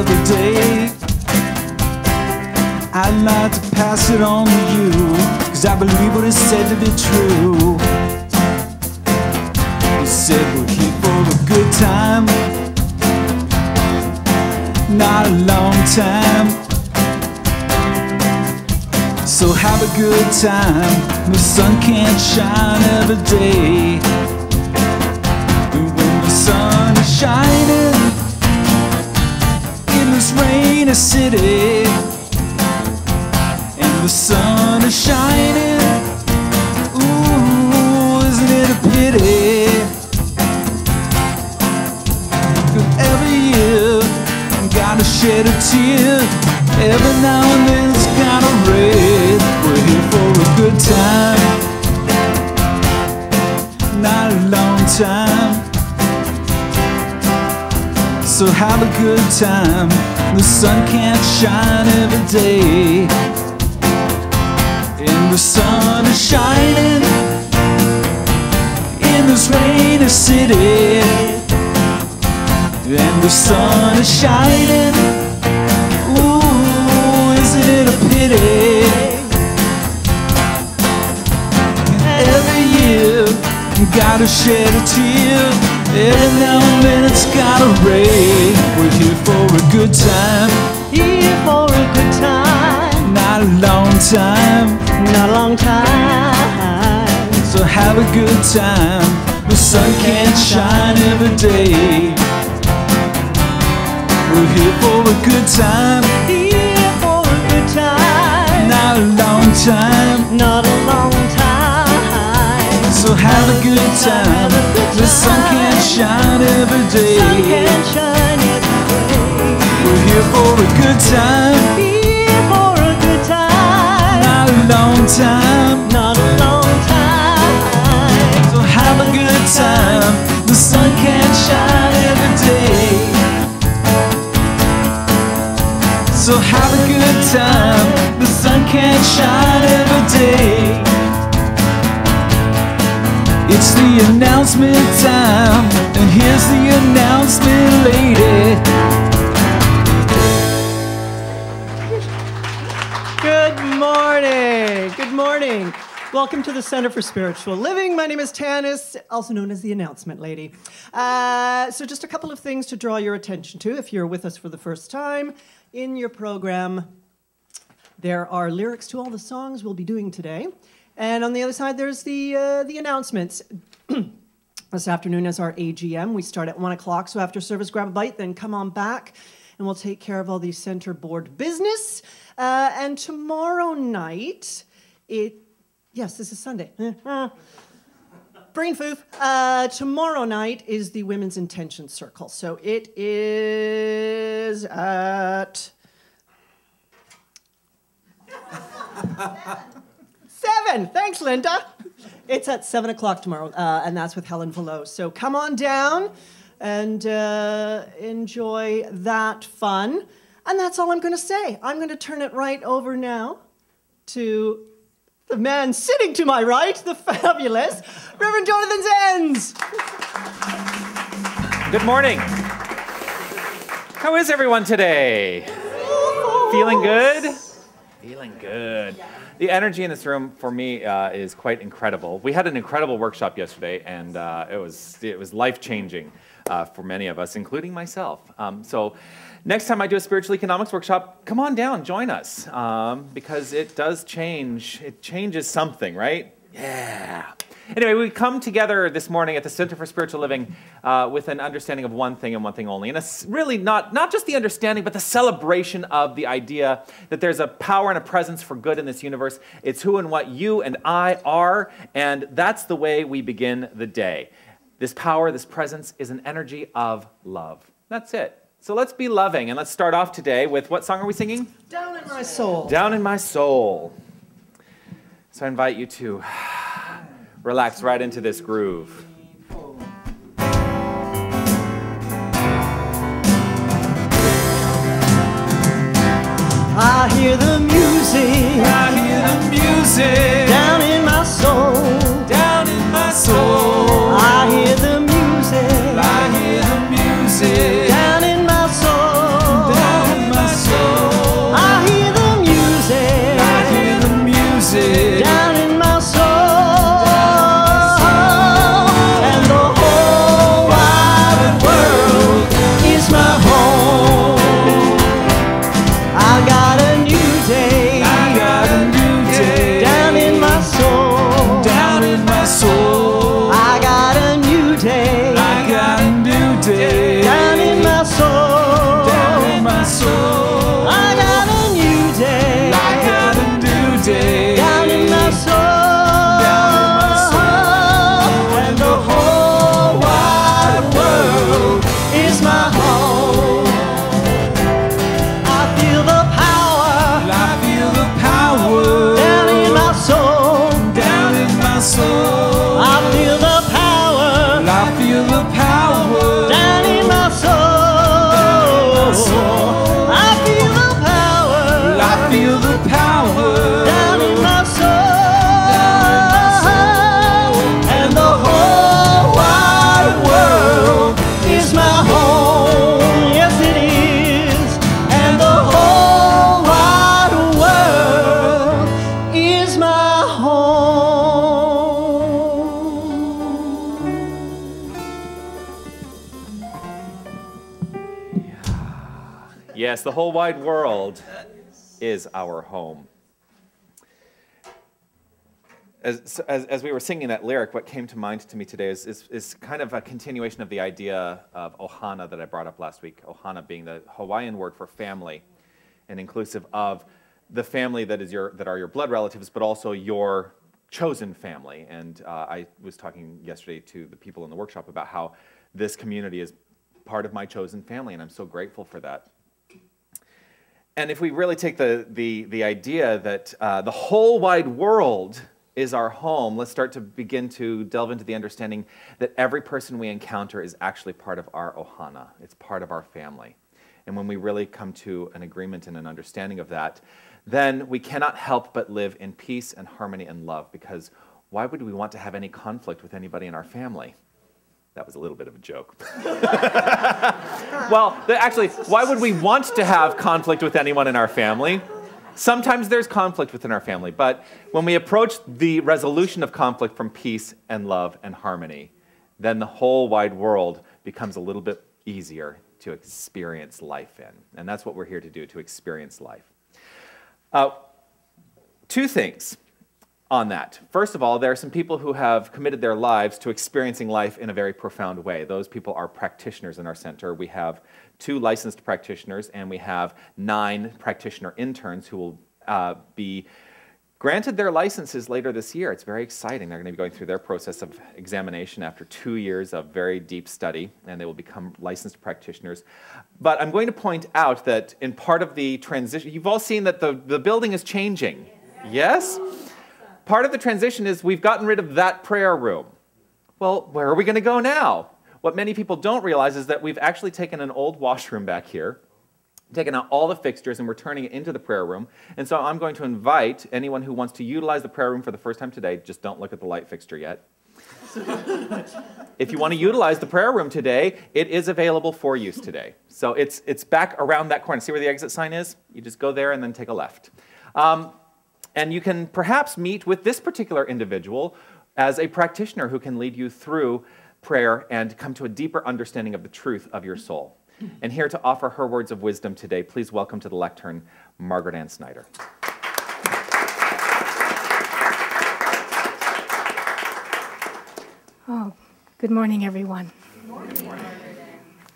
other day. I'd like to pass it on to you, 'cause I believe what is said to be true. He said we're here for a good time, not a long time. So have a good time. The sun can't shine every day. But when the sun is shining in this rainy city, and the sun is shining, ooh, isn't it a pity? 'Cause every year gotta shed a tear, every now and then it's gotta rain. We're here for a good time, not a long time. So have a good time. The sun can't shine every day, and the sun is shining in this rainy city, and the sun is shining. Ooh, isn't it a pity? Every year you gotta shed a tear, every now and then it's gotta rain. We're here for a good time, Here for a good time, not a long time, not a long time. so have a good time. The sun can't shine every day. We're here for a good time, Here for a good time, not a long time, not a long time. so have a good time. The sun can't shine every Sun day. can shine every day. We're here for a good time, Here for a good time, not a long time, not a long time. so have a good time. The sun can't shine every day, so have a good time. The sun can't shine every day. It's the announcement time, and here's the announcement lady. Good morning. Good morning. Welcome to the Center for Spiritual Living. My name is Tanis, also known as the Announcement Lady. So just a couple of things to draw your attention to if you're with us for the first time. In your program, there are lyrics to all the songs we'll be doing today. And on the other side, there's the announcements. This afternoon is our AGM. We start at 1 o'clock, so after service, grab a bite, then come on back, and we'll take care of all the center board business. And tomorrow night, yes, this is Sunday. Brain foof. Tomorrow night is the Women's Intention Circle. So it is at 7. Thanks, Linda. It's at 7 o'clock tomorrow, and that's with Helen Velo. So come on down and enjoy that fun. And that's all I'm going to say. I'm going to turn it right over now to the man sitting to my right, the fabulous Reverend Jonathan Zenz. Good morning. How is everyone today? Feeling good? Feeling good. The energy in this room for me is quite incredible. We had an incredible workshop yesterday, and it was life-changing for many of us, including myself. So next time I do a spiritual economics workshop, come on down, join us, because it does change. It changes something, right? Yeah. Anyway, we come together this morning at the Center for Spiritual Living with an understanding of one thing and one thing only. And it's really not just the understanding, but the celebration of the idea that there's a power and a presence for good in this universe. It's who and what you and I are, and that's the way we begin the day. This power, this presence is an energy of love. That's it. So let's be loving, and let's start off today with, what song are we singing? Down in My Soul. Down in My Soul. So I invite you to relax right into this groove. I hear the music. I hear the music Down in my soul. down in my soul. I hear the music. I hear the music Down in my soul. down Yes, the whole wide world is our home. As we were singing that lyric, what came to mind to me today is kind of a continuation of the idea of ohana that I brought up last week. Ohana being the Hawaiian word for family, and inclusive of the family that are your blood relatives, but also your chosen family. And I was talking yesterday to the people in the workshop about how this community is part of my chosen family, and I'm so grateful for that. And if we really take the idea that the whole wide world is our home, let's start to begin to delve into the understanding that every person we encounter is actually part of our ohana. It's part of our family. And when we really come to an agreement and an understanding of that, then we cannot help but live in peace and harmony and love, because why would we want to have any conflict with anybody in our family? That was a little bit of a joke. Well, actually, why would we want to have conflict with anyone in our family? Sometimes there's conflict within our family, but when we approach the resolution of conflict from peace and love and harmony, then the whole wide world becomes a little bit easier to experience life in. And that's what we're here to do, to experience life. Two things on that. First of all, there are some people who have committed their lives to experiencing life in a very profound way. Those people are practitioners in our center. We have 2 licensed practitioners, and we have 9 practitioner interns who will be granted their licenses later this year. It's very exciting. They're going to be going through their process of examination after 2 years of very deep study, and they will become licensed practitioners. But I'm going to point out that in part of the transition, you've all seen that the building is changing. Yes? Part of the transition is we've gotten rid of that prayer room. Well, where are we going to go now? What many people don't realize is that we've actually taken an old washroom back here, taken out all the fixtures, and we're turning it into the prayer room. And so I'm going to invite anyone who wants to utilize the prayer room for the first time today, just don't look at the light fixture yet. If you want to utilize the prayer room today, it is available for use today. So it's back around that corner. See where the exit sign is? You just go there and then take a left. And you can perhaps meet with this particular individual as a practitioner who can lead you through prayer and come to a deeper understanding of the truth of your soul. And here to offer her words of wisdom today, please welcome to the lectern, Margaret Ann Snyder. Oh, good morning, everyone. Good morning.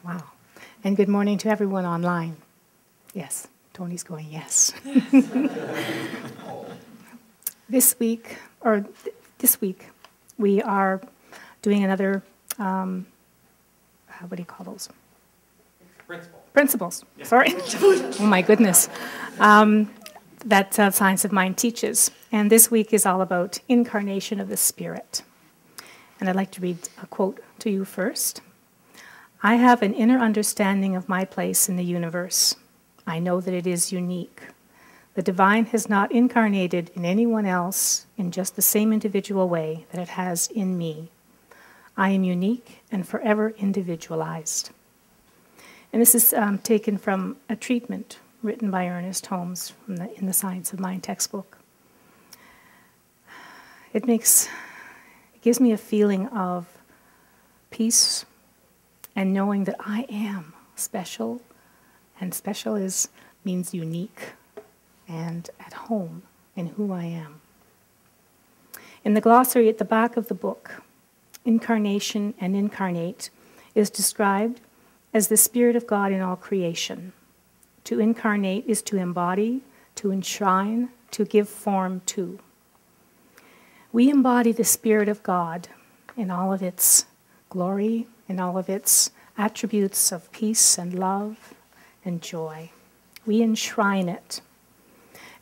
Wow. And good morning to everyone online. Yes, Tony's going, yes. This week, we are doing another, what do you call those? Principles. Yeah. Sorry. Oh, my goodness. That Science of Mind teaches. And this week is all about incarnation of the Spirit. And I'd like to read a quote to you first. I have an inner understanding of my place in the universe. I know that it is unique. The divine has not incarnated in anyone else in just the same individual way that it has in me. I am unique and forever individualized. And this is taken from a treatment written by Ernest Holmes in the Science of Mind textbook. It gives me a feeling of peace and knowing that I am special, and special means unique and at home in who I am. In the glossary at the back of the book, incarnation and incarnate is described as the Spirit of God in all creation. To incarnate is to embody, to enshrine, to give form to. We embody the Spirit of God in all of its glory, in all of its attributes of peace and love and joy. We enshrine it.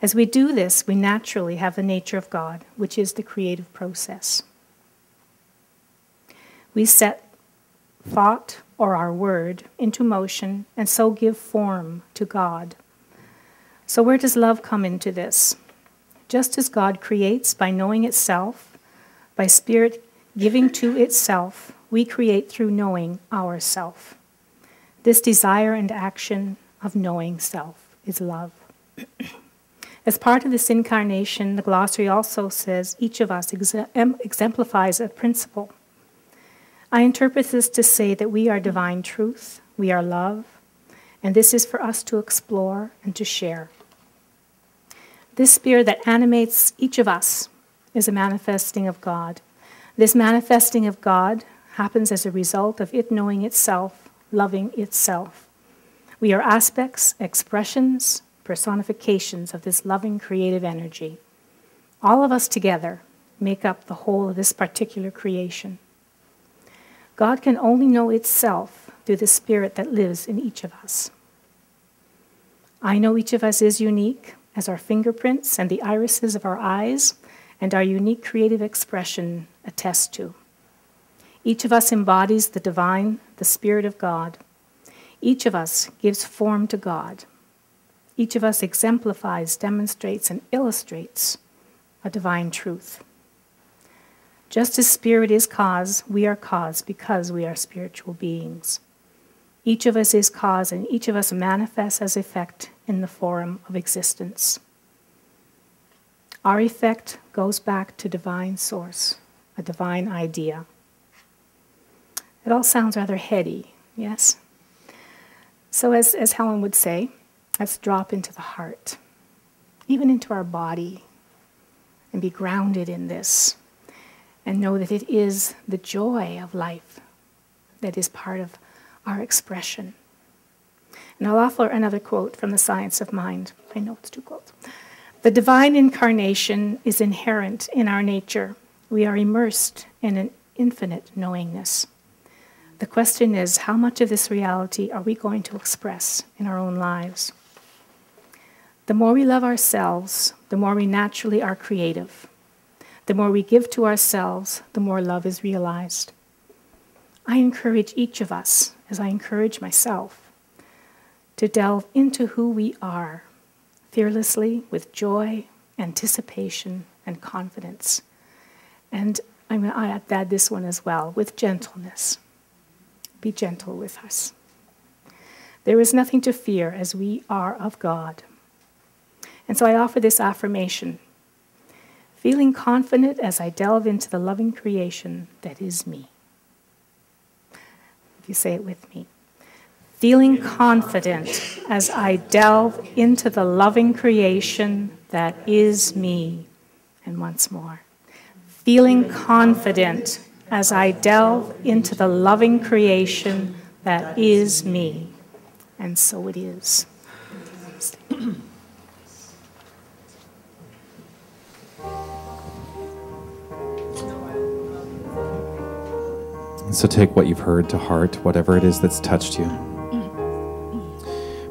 As we do this, we naturally have the nature of God, which is the creative process. We set thought or our word into motion and so give form to God. So where does love come into this? Just as God creates by knowing itself, by Spirit giving to itself, we create through knowing ourself. This desire and action of knowing self is love. As part of this incarnation, the glossary also says each of us exemplifies a principle. I interpret this to say that we are divine truth, we are love, and this is for us to explore and to share. This spirit that animates each of us is a manifesting of God. This manifesting of God happens as a result of it knowing itself, loving itself. We are aspects, expressions, personifications of this loving creative energy. All of us together make up the whole of this particular creation. God can only know itself through the spirit that lives in each of us. I know each of us is unique as our fingerprints and the irises of our eyes and our unique creative expression attest to. Each of us embodies the divine, the Spirit of God. Each of us gives form to God. Each of us exemplifies, demonstrates, and illustrates a divine truth. Just as spirit is cause, we are cause because we are spiritual beings. Each of us is cause, and each of us manifests as effect in the form of existence. Our effect goes back to divine source, a divine idea. It all sounds rather heady, yes? So as Helen would say, let's drop into the heart, even into our body, and be grounded in this, and know that it is the joy of life that is part of our expression. And I'll offer another quote from The Science of Mind. I know it's 2 quotes. The divine incarnation is inherent in our nature. We are immersed in an infinite knowingness. The question is, how much of this reality are we going to express in our own lives? The more we love ourselves, the more we naturally are creative. The more we give to ourselves, the more love is realized. I encourage each of us, as I encourage myself, to delve into who we are, fearlessly, with joy, anticipation, and confidence. And I'm going to add this one as well, with gentleness. Be gentle with us. There is nothing to fear as we are of God. And so I offer this affirmation, feeling confident as I delve into the loving creation that is me. If you say it with me. Feeling confident as I delve into the loving creation that is me. And once more. Feeling confident as I delve into the loving creation that is me. And so it is. So take what you've heard to heart, whatever it is that's touched you.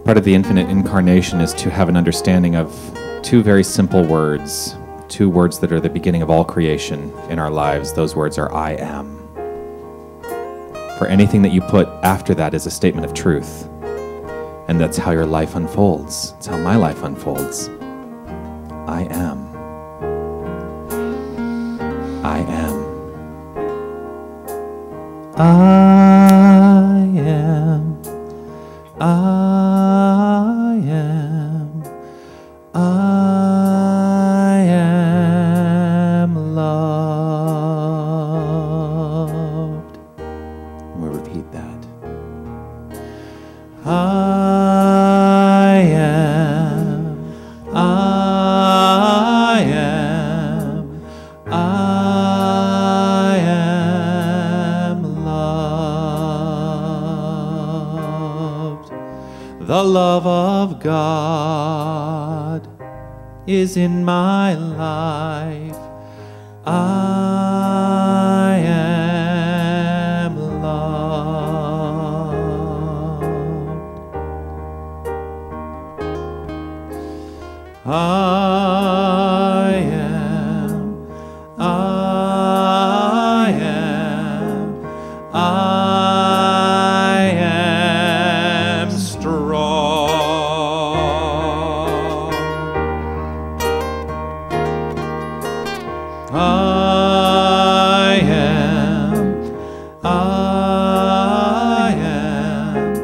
Part of the infinite incarnation is to have an understanding of 2 very simple words, 2 words that are the beginning of all creation in our lives. Those words are I am. For anything that you put after that is a statement of truth. And that's how your life unfolds. It's how my life unfolds. I am. I am. I am. I am. I am loved. We'll repeat that. I am. I am. I am loved. The love of God is in my life. I am loved. I am. I am. I am strong. I am. I am.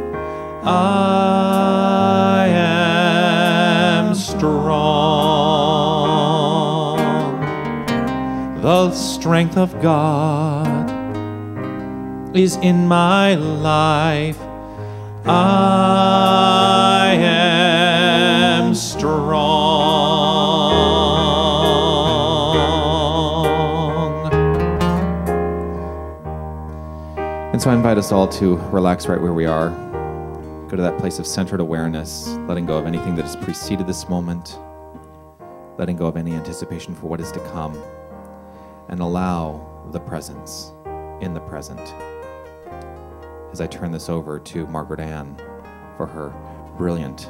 I am strong. The strength of God is in my life. I And so I invite us all to relax right where we are. Go to that place of centered awareness, letting go of anything that has preceded this moment, letting go of any anticipation for what is to come, and allow the presence in the present. As I turn this over to Margaret Ann for her brilliant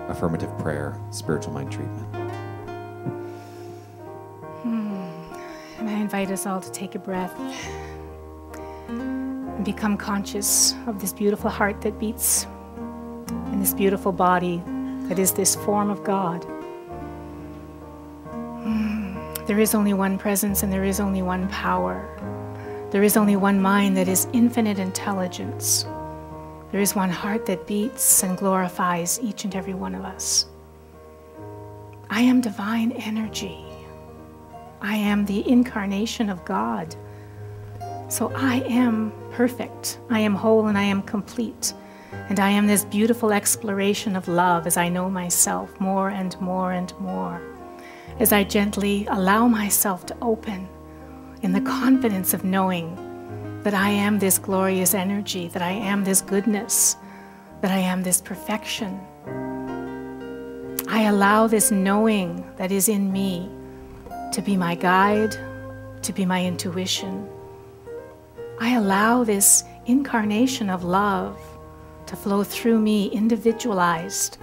affirmative prayer, spiritual mind treatment. And I invite us all to take a breath and become conscious of this beautiful heart that beats in this beautiful body that is this form of God. There is only one presence and there is only one power. There is only one mind that is infinite intelligence. There is one heart that beats and glorifies each and every one of us. I am divine energy. I am the incarnation of God. So I am perfect. I am whole and I am complete. And I am this beautiful exploration of love as I know myself more and more and more. As I gently allow myself to open in the confidence of knowing that I am this glorious energy, that I am this goodness, that I am this perfection. I allow this knowing that is in me to be my guide, to be my intuition. I allow this incarnation of love to flow through me individualized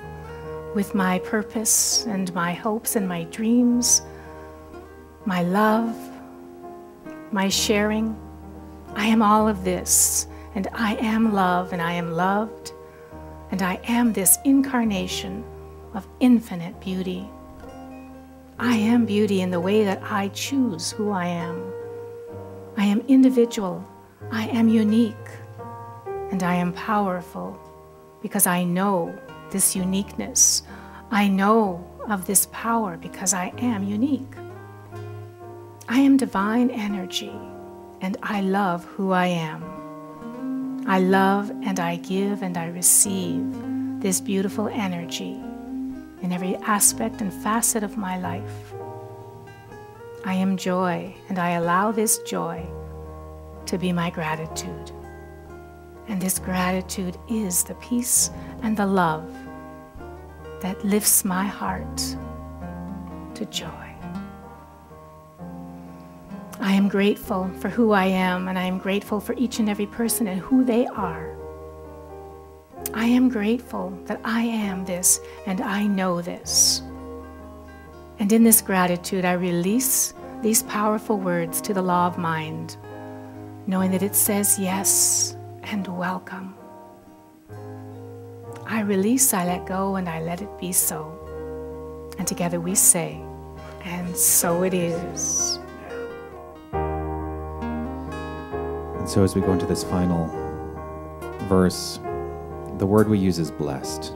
with my purpose and my hopes and my dreams, my love, my sharing. I am all of this, and I am love, and I am loved, and I am this incarnation of infinite beauty. I am beauty in the way that I choose who I am. I am individual, I am unique, and I am powerful because I know this uniqueness. I know of this power because I am unique. I am divine energy, and I love who I am. I love and I give and I receive this beautiful energy in every aspect and facet of my life. I am joy, and I allow this joy to be my gratitude. And this gratitude is the peace and the love that lifts my heart to joy. I am grateful for who I am, and I am grateful for each and every person and who they are. I am grateful that I am this, and I know this. And in this gratitude, I release these powerful words to the law of mind, knowing that it says yes and welcome. I release, I let go, and I let it be so. And together we say, and so it is. And so as we go into this final verse, the word we use is blessed.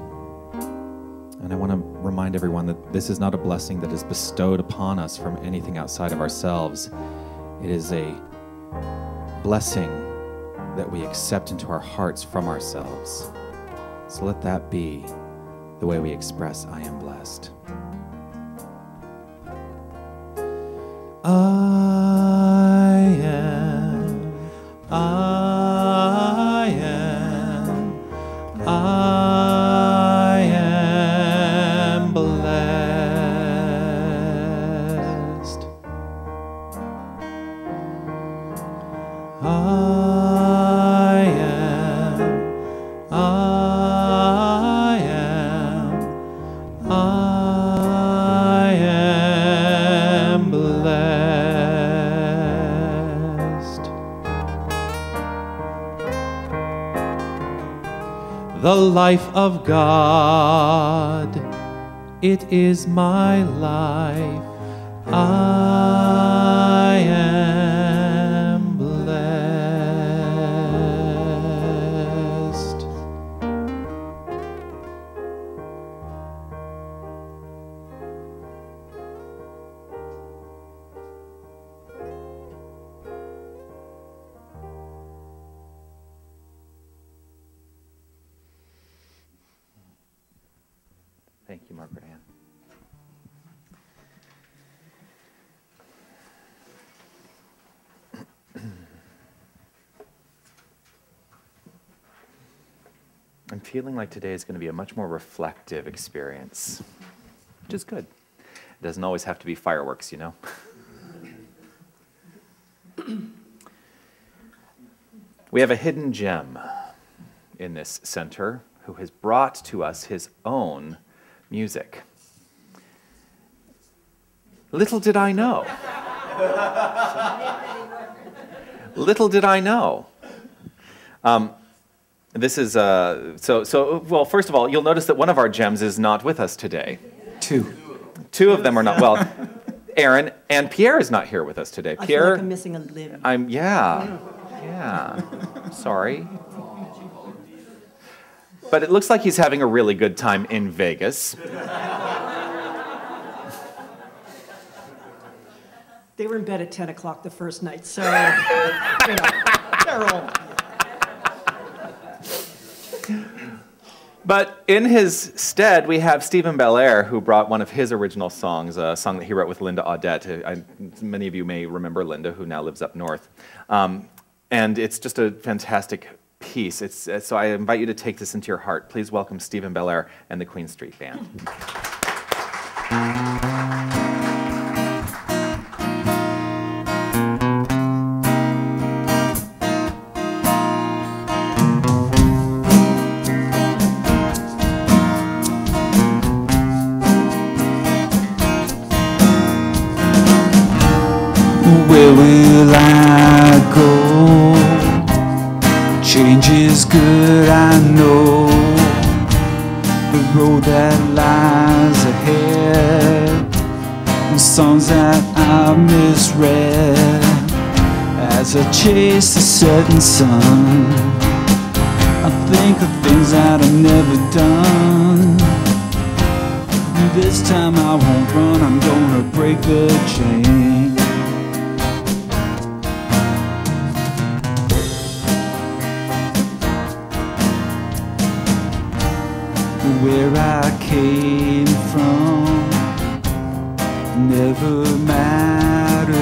And I want to remind everyone that this is not a blessing that is bestowed upon us from anything outside of ourselves. It is a blessing that we accept into our hearts from ourselves. So let that be the way we express I am blessed. I am blessed. I am blessed. The life of God, it is my life. I am blessed. Thank you, Margaret Ann. I'm feeling like today is going to be a much more reflective experience, which is good. It doesn't always have to be fireworks, you know. We have a hidden gem in this center who has brought to us his own music. Little did I know. Little did I know. This is, well, first of all, you'll notice that one of our gems is not with us today. Two of them are not, well, Aaron and Pierre is not here with us today. I Pierre, feel like I'm missing a limb. Yeah, sorry. But it looks like he's having a really good time in Vegas. They were in bed at 10 o'clock the first night, so, you know, they're old. But in his stead, we have Stephen Belair, who brought one of his original songs, a song that he wrote with Linda Audette. Many of you may remember Linda, who now lives up north. And it's just a fantastic piece. So I invite you to take this into your heart. Please welcome Stephen Belair and the Queen Street Band. Where will I go? Change is good, I know. The road that lies ahead, the songs that I misread. As I chase the setting sun, I think of things that I've never done. This time I won't run, I'm gonna break the chain. Where I came from never mattered.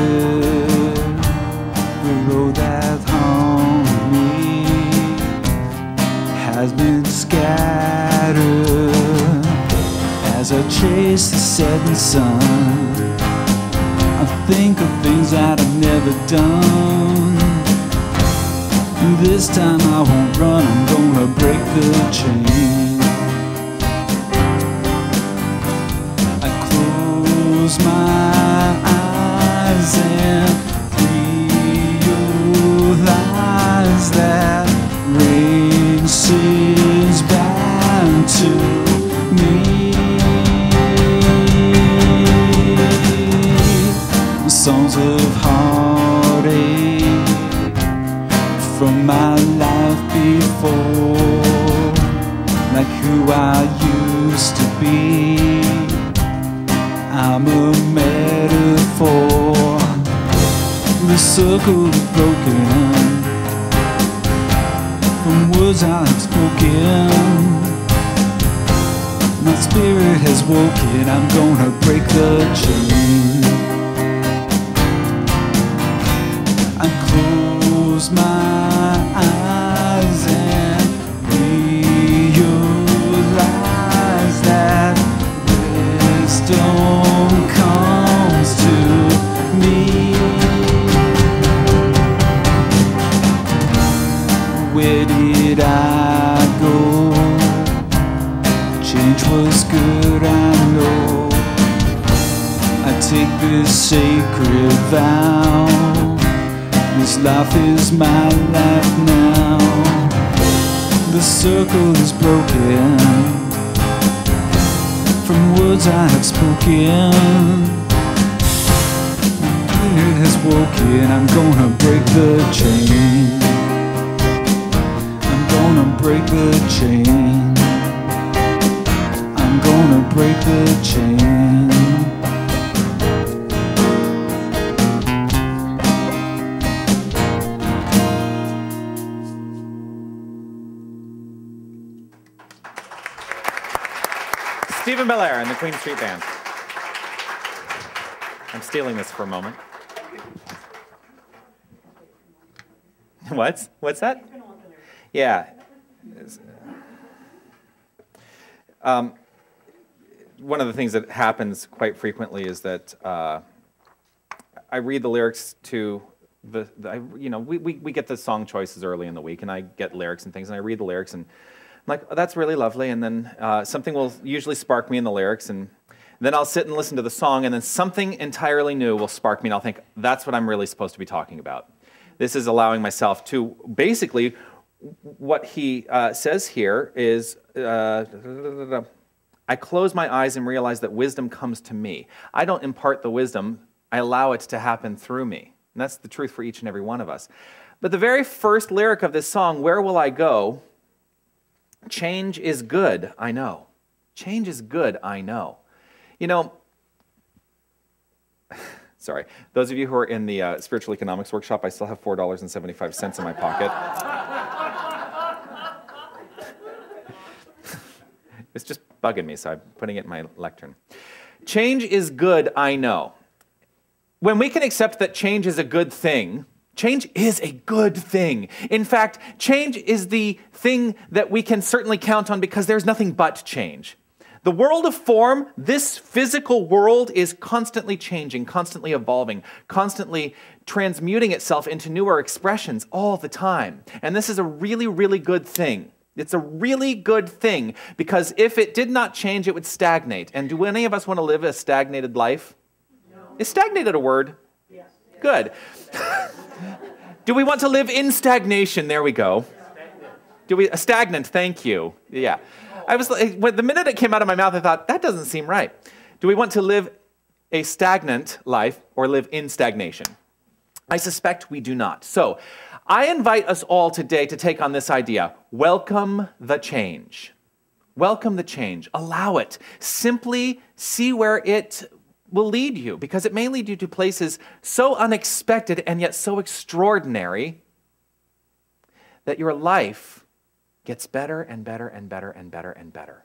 The road that haunted me has been scattered. As I chase the setting sun, I think of things that I've never done. This time I won't run, I'm gonna break the chain. Close my eyes and realize that rain sings back to me. Songs of heartache from my life before, like who I used to be. I'm a metaphor. The circle is broken from words I have spoken. My spirit has woken, I'm gonna break the chain. I close my eyes and realize that wisdom comes to me. Where did I go? Change was good, I know. I take this sacred vow. This life is my life now. The circle is broken from words I have spoken. It has woken, I'm gonna break the chain. I'm gonna break the chain. I'm gonna break the chain. Stephen Belair and the Queen Street Band. I'm stealing this for a moment. What's that? Yeah. One of the things that happens quite frequently is that I read the lyrics to we get the song choices early in the week, and I get lyrics and things, and I read the lyrics, and I'm like, oh, that's really lovely, and then something will usually spark me in the lyrics, and then I'll sit and listen to the song, and then something entirely new will spark me, and I'll think, that's what I'm really supposed to be talking about. This is allowing myself to, basically, what he says here is, I close my eyes and realize that wisdom comes to me. I don't impart the wisdom, I allow it to happen through me. And that's the truth for each and every one of us. But the very first lyric of this song, Where Will I Go? Change is good, I know. Change is good, I know. You know, sorry, those of you who are in the spiritual economics workshop, I still have $4.75 in my pocket. It's just bugging me, so I'm putting it in my lectern. Change is good, I know. When we can accept that change is a good thing, change is a good thing. In fact, change is the thing that we can certainly count on because there's nothing but change. The world of form, this physical world, is constantly changing, constantly evolving, constantly transmuting itself into newer expressions all the time. And this is a really, really good thing. It's a really good thing because if it did not change, it would stagnate. And do any of us want to live a stagnated life? No. Is stagnated a word? Yes. Good. Do we want to live in stagnation? There we go. Stagnant, thank you. Yeah. I was like, the minute it came out of my mouth, I thought, that doesn't seem right. Do we want to live a stagnant life or live in stagnation? I suspect we do not. So, I invite us all today to take on this idea. Welcome the change. Welcome the change. Allow it. Simply see where it will lead you, because it may lead you to places so unexpected and yet so extraordinary that your life gets better and better and better and better and better.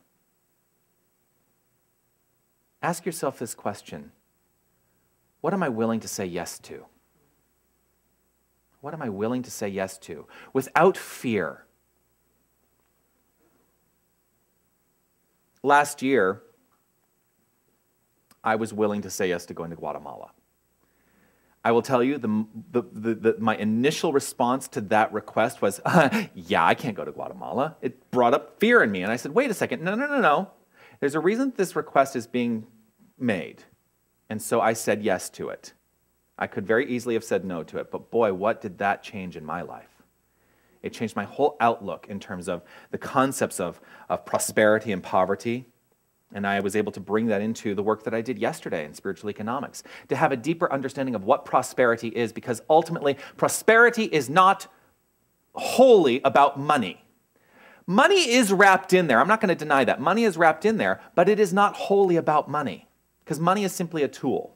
Ask yourself this question. What am I willing to say yes to? What am I willing to say yes to without fear? Last year, I was willing to say yes to going to Guatemala. I will tell you, my initial response to that request was, yeah, I can't go to Guatemala. It brought up fear in me. And I said, wait a second, no. There's a reason this request is being made. And so I said yes to it. I could very easily have said no to it, but boy, what did that change in my life? It changed my whole outlook in terms of the concepts of prosperity and poverty. And I was able to bring that into the work that I did yesterday in spiritual economics, to have a deeper understanding of what prosperity is, because ultimately, prosperity is not wholly about money. Money is wrapped in there. I'm not going to deny that. Money is wrapped in there, but it is not wholly about money, because money is simply a tool.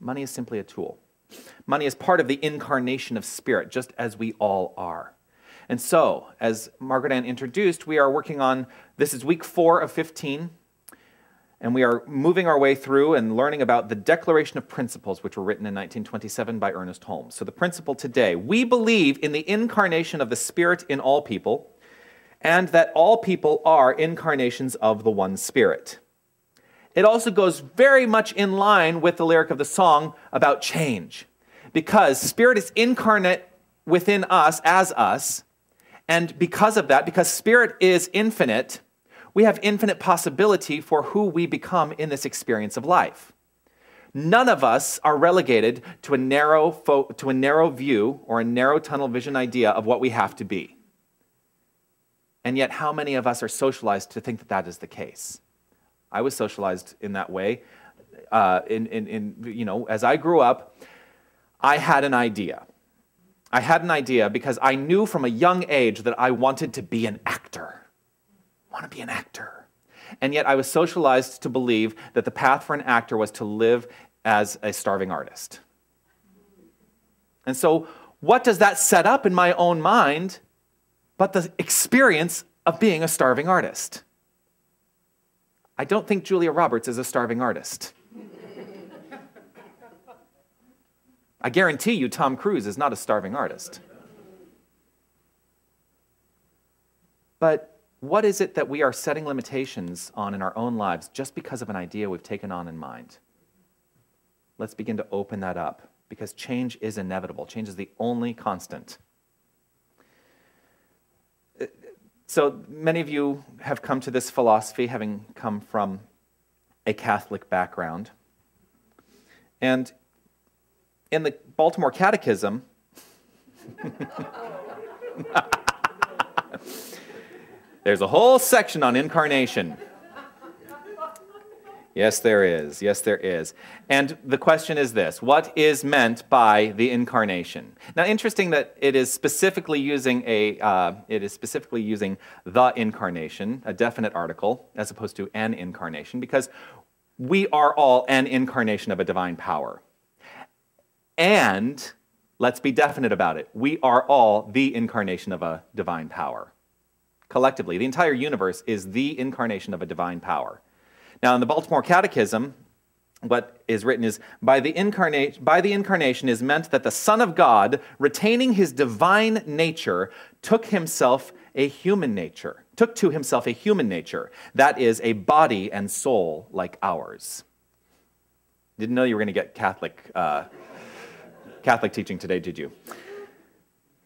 Money is simply a tool. Money is part of the incarnation of spirit, just as we all are. And so, as Margaret Ann introduced, we are working on, this is week 4 of 15, and we are moving our way through and learning about the Declaration of Principles, which were written in 1927 by Ernest Holmes. So the principle today, we believe in the incarnation of the Spirit in all people, and that all people are incarnations of the one Spirit. It also goes very much in line with the lyric of the song about change, because Spirit is incarnate within us, as us, and because of that, because Spirit is infinite, we have infinite possibility for who we become in this experience of life. None of us are relegated to a narrow view or a narrow tunnel vision idea of what we have to be. And yet, how many of us are socialized to think that that is the case? I was socialized in that way. As I grew up, I had an idea. I had an idea because I knew from a young age that I wanted to be an actor. I want to be an actor. And yet I was socialized to believe that the path for an actor was to live as a starving artist. And so what does that set up in my own mind but the experience of being a starving artist? I don't think Julia Roberts is a starving artist. I guarantee you Tom Cruise is not a starving artist. But what is it that we are setting limitations on in our own lives just because of an idea we've taken on in mind? Let's begin to open that up, because change is inevitable. Change is the only constant. So many of you have come to this philosophy having come from a Catholic background. And in the Baltimore Catechism, there's a whole section on incarnation. Yes, there is. Yes, there is. And the question is this: what is meant by the incarnation? Now, interesting that it is specifically using the incarnation, a definite article, as opposed to an incarnation, because we are all an incarnation of a divine power. And let's be definite about it. We are all the incarnation of a divine power. Collectively, the entire universe is the incarnation of a divine power. Now, in the Baltimore Catechism, what is written is, by the incarnation is meant that the Son of God, retaining his divine nature, took to himself a human nature. That is, a body and soul like ours. Didn't know you were going to get Catholic teaching today, did you?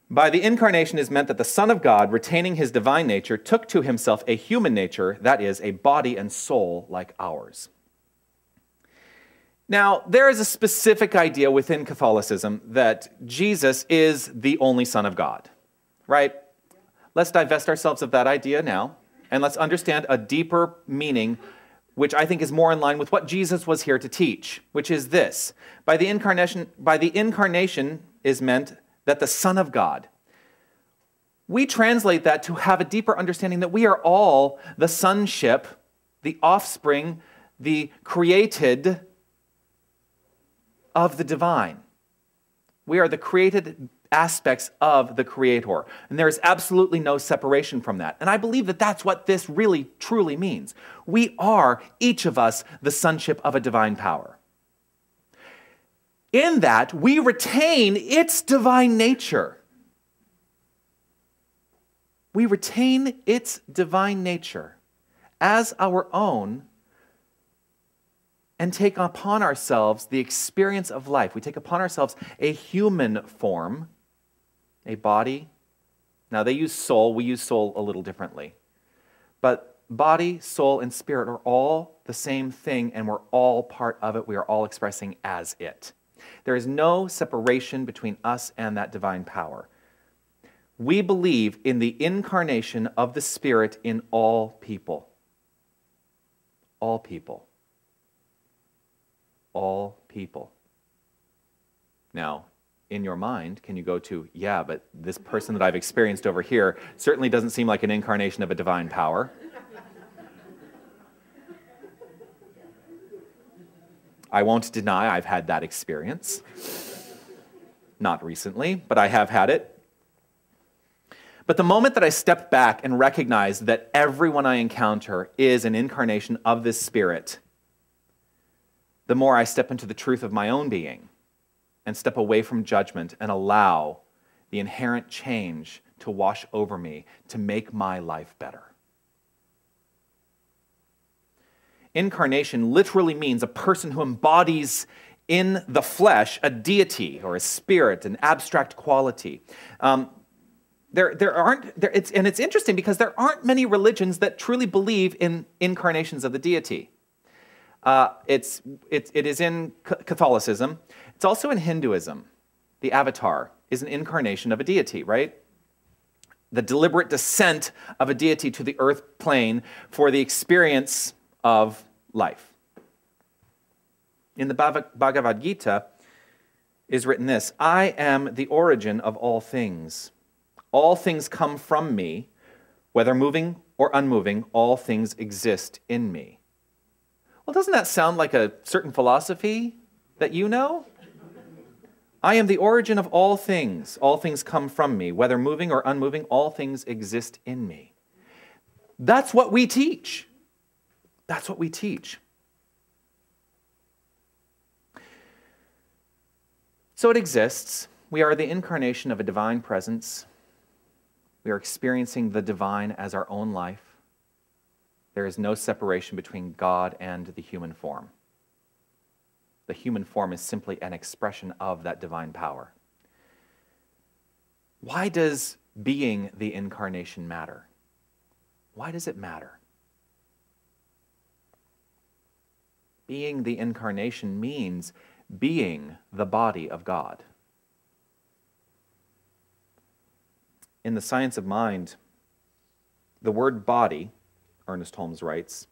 By the incarnation is meant that the Son of God, retaining his divine nature, took to himself a human nature, that is, a body and soul like ours. Now, there is a specific idea within Catholicism that Jesus is the only Son of God, right? Let's divest ourselves of that idea now, and let's understand a deeper meaning, which I think is more in line with what Jesus was here to teach, which is this: by the incarnation is meant that the Son of God. We translate that to have a deeper understanding that we are all the sonship, the offspring, the created of the divine. We are the created aspects of the Creator. And there is absolutely no separation from that. And I believe that that's what this really, truly means. We are, each of us, the sonship of a divine power. In that, we retain its divine nature. We retain its divine nature as our own and take upon ourselves the experience of life. We take upon ourselves a human form, a body. Now, they use soul. We use soul a little differently. But body, soul, and spirit are all the same thing, and we're all part of it. We are all expressing as it. There is no separation between us and that divine power. We believe in the incarnation of the Spirit in all people. All people. All people. Now, in your mind, can you go to, yeah, but this person that I've experienced over here certainly doesn't seem like an incarnation of a divine power. I won't deny I've had that experience. Not recently, but I have had it. But the moment that I step back and recognize that everyone I encounter is an incarnation of this Spirit, the more I step into the truth of my own being and step away from judgment and allow the inherent change to wash over me to make my life better. Incarnation literally means a person who embodies in the flesh a deity or a spirit, an abstract quality. It's interesting because there aren't many religions that truly believe in incarnations of the deity. It is in Catholicism. It's also in Hinduism. The avatar is an incarnation of a deity, right? The deliberate descent of a deity to the earth plane for the experience of life. In the Bhagavad Gita is written this: I am the origin of all things. All things come from me, whether moving or unmoving, all things exist in me. Well, doesn't that sound like a certain philosophy that you know? I am the origin of all things. All things come from me, whether moving or unmoving, all things exist in me. That's what we teach. That's what we teach. So it exists. We are the incarnation of a divine presence. We are experiencing the divine as our own life. there is no separation between God and the human form. The human form is simply an expression of that divine power. Why does being the incarnation matter? Why does it matter? Being the incarnation means being the body of God. In The Science of Mind, the word body, Ernest Holmes writes,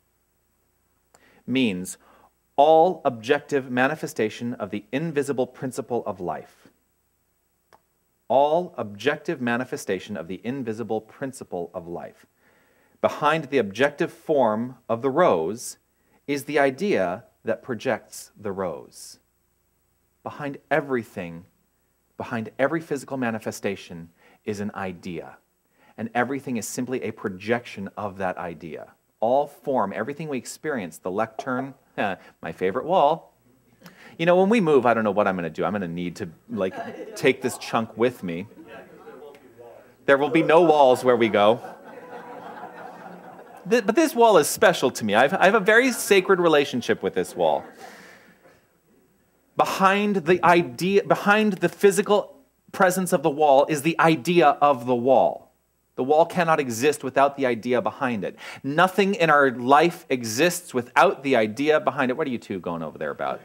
means all objective manifestation of the invisible principle of life. All objective manifestation of the invisible principle of life. Behind the objective form of the rose is the idea that projects the rose. Behind everything, behind every physical manifestation is an idea. And everything is simply a projection of that idea. All form, everything we experience, the lectern, my favorite wall. You know, when we move, I don't know what I'm going to do. I'm going to need to take this chunk with me. There will be no walls where we go. But this wall is special to me. I have a very sacred relationship with this wall. Behind the physical presence of the wall is the idea of the wall. The wall cannot exist without the idea behind it. Nothing in our life exists without the idea behind it. What are you two going over there about?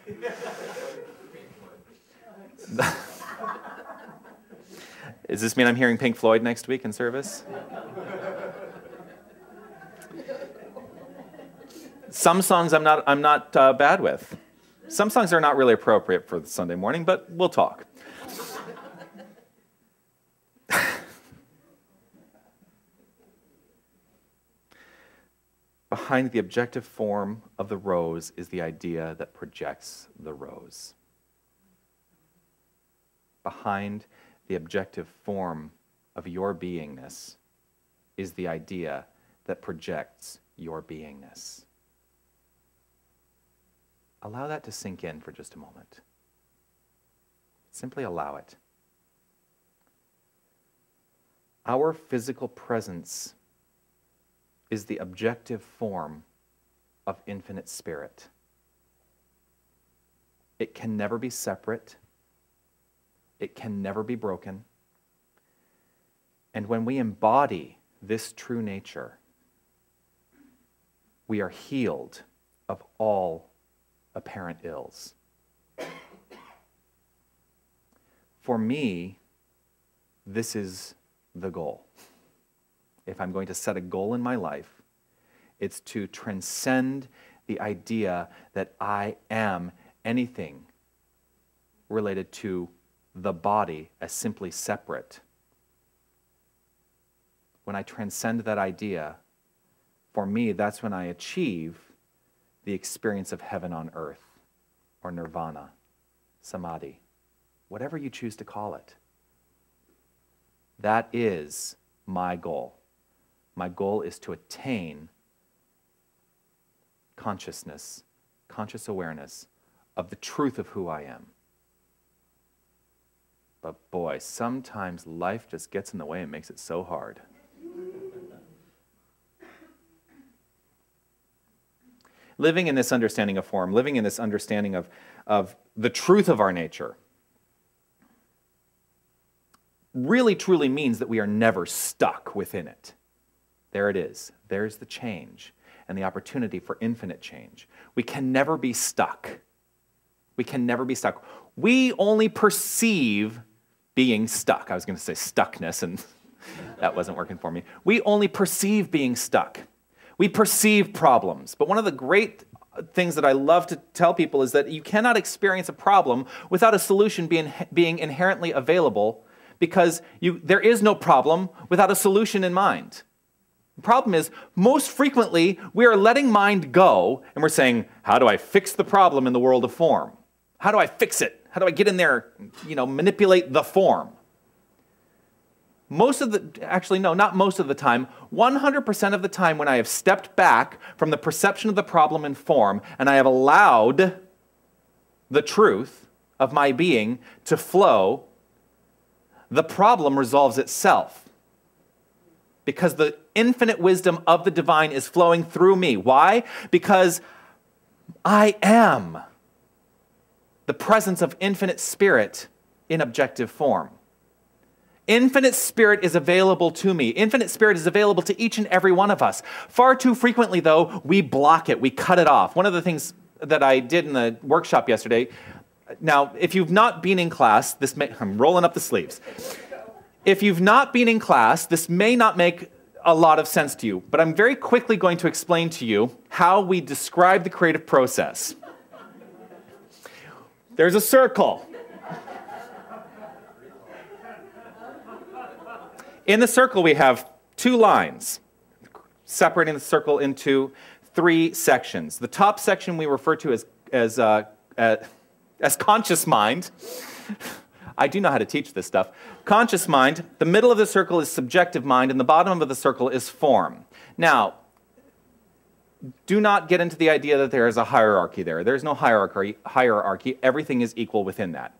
Does this mean I'm hearing Pink Floyd next week in service? Some songs I'm not bad with. Some songs are not really appropriate for the Sunday morning, but we'll talk. Behind the objective form of the rose is the idea that projects the rose. Behind the objective form of your beingness is the idea that projects your beingness. Allow that to sink in for just a moment. Simply allow it. Our physical presence is the objective form of infinite spirit. It can never be separate. It can never be broken. And when we embody this true nature, we are healed of all apparent ills. For me, this is the goal. If I'm going to set a goal in my life, it's to transcend the idea that I am anything related to the body as simply separate. When I transcend that idea, for me, that's when I achieve the experience of heaven on earth, or nirvana, samadhi, whatever you choose to call it. That is my goal. My goal is to attain consciousness, conscious awareness of the truth of who I am. But boy, sometimes life just gets in the way and makes it so hard. Living in this understanding of form, living in this understanding of the truth of our nature, really truly means that we are never stuck within it. There it is. There's the change and the opportunity for infinite change. We can never be stuck. We can never be stuck. We only perceive being stuck. I was going to say stuckness, and that wasn't working for me. We only perceive being stuck. We perceive problems. But one of the great things that I love to tell people is that you cannot experience a problem without a solution being inherently available, because there is no problem without a solution in mind. The problem is, most frequently, we are letting mind go, and we're saying, how do I fix the problem in the world of form? How do I fix it? How do I get in there, manipulate the form? Actually, no, not most of the time. 100% of the time when I have stepped back from the perception of the problem in form, and I have allowed the truth of my being to flow, the problem resolves itself. because the infinite wisdom of the divine is flowing through me. Why? Because I am the presence of infinite spirit in objective form. Infinite spirit is available to me. Infinite spirit is available to each and every one of us. Far too frequently, though, we block it. We cut it off. One of the things that I did in the workshop yesterday, now, if you've not been in class, I'm rolling up the sleeves. If you've not been in class, this may not make a lot of sense to you, but I'm very quickly going to explain to you how we describe the creative process. There's a circle. In the circle, we have two lines, separating the circle into three sections. The top section we refer to as conscious mind. I do know how to teach this stuff. Conscious mind. The middle of the circle is subjective mind, and the bottom of the circle is form. Now, do not get into the idea that there is a hierarchy there. There's no hierarchy. Everything is equal within that.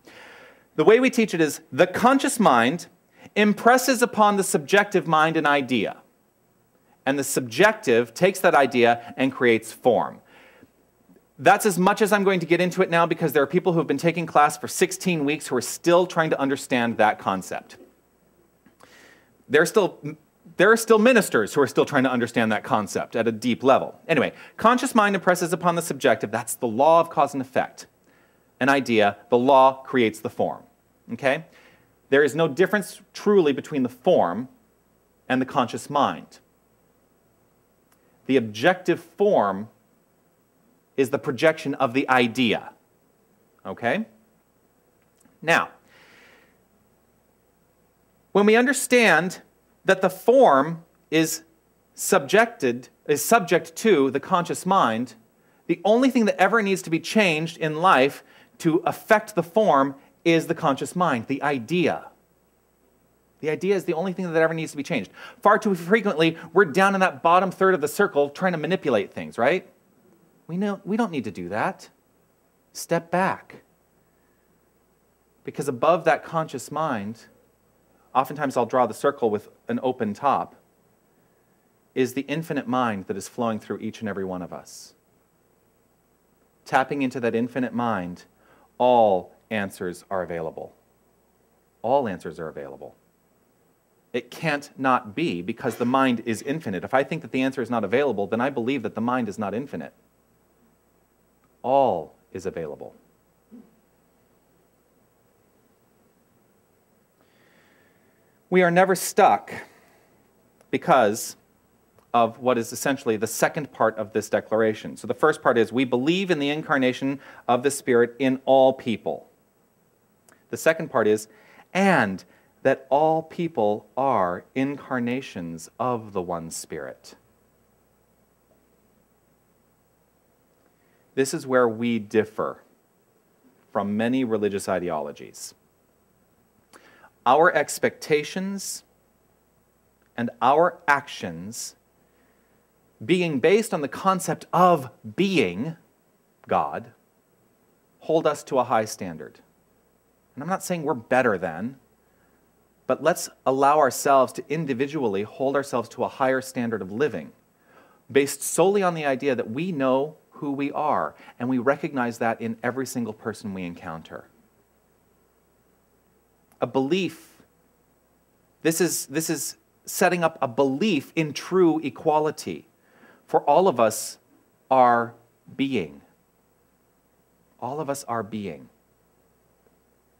The way we teach it is the conscious mind impresses upon the subjective mind an idea, and the subjective takes that idea and creates form. That's as much as I'm going to get into it now, because there are people who have been taking class for 16 weeks who are still trying to understand that concept. There are still ministers who are still trying to understand that concept at a deep level. Anyway, conscious mind impresses upon the subjective. That's the law of cause and effect. An idea, the law creates the form. Okay? There is no difference truly between the form and the conscious mind. The objective form is the projection of the idea. Okay? Now, when we understand that the form is subject to the conscious mind, the only thing that ever needs to be changed in life to affect the form is the conscious mind, the idea. The idea is the only thing that ever needs to be changed. Far too frequently, we're down in that bottom third of the circle trying to manipulate things, right? We don't need to do that. Step back. Because above that conscious mind, oftentimes I'll draw the circle with an open top, is the infinite mind that is flowing through each and every one of us. Tapping into that infinite mind, all answers are available. All answers are available. It can't not be, because the mind is infinite. If I think that the answer is not available, then I believe that the mind is not infinite. All is available. We are never stuck because of what is essentially the second part of this declaration. So the first part is, we believe in the incarnation of the Spirit in all people. The second part is, and that all people are incarnations of the one Spirit. This is where we differ from many religious ideologies. Our expectations and our actions, being based on the concept of being God, hold us to a high standard. And I'm not saying we're better than, but let's allow ourselves to individually hold ourselves to a higher standard of living, based solely on the idea that we know who we are, and we recognize that in every single person we encounter. A belief, this is setting up a belief in true equality, for all of us are being. All of us are being.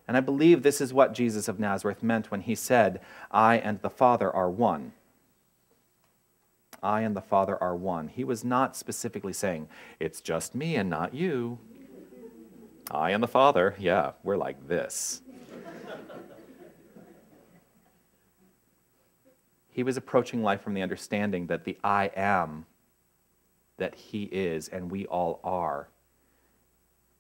And I believe this is what Jesus of Nazareth meant when he said, I and the Father are one. I and the Father are one. He was not specifically saying, it's just me and not you. I and the Father, yeah, we're like this. He was approaching life from the understanding that the I am, that he is and we all are,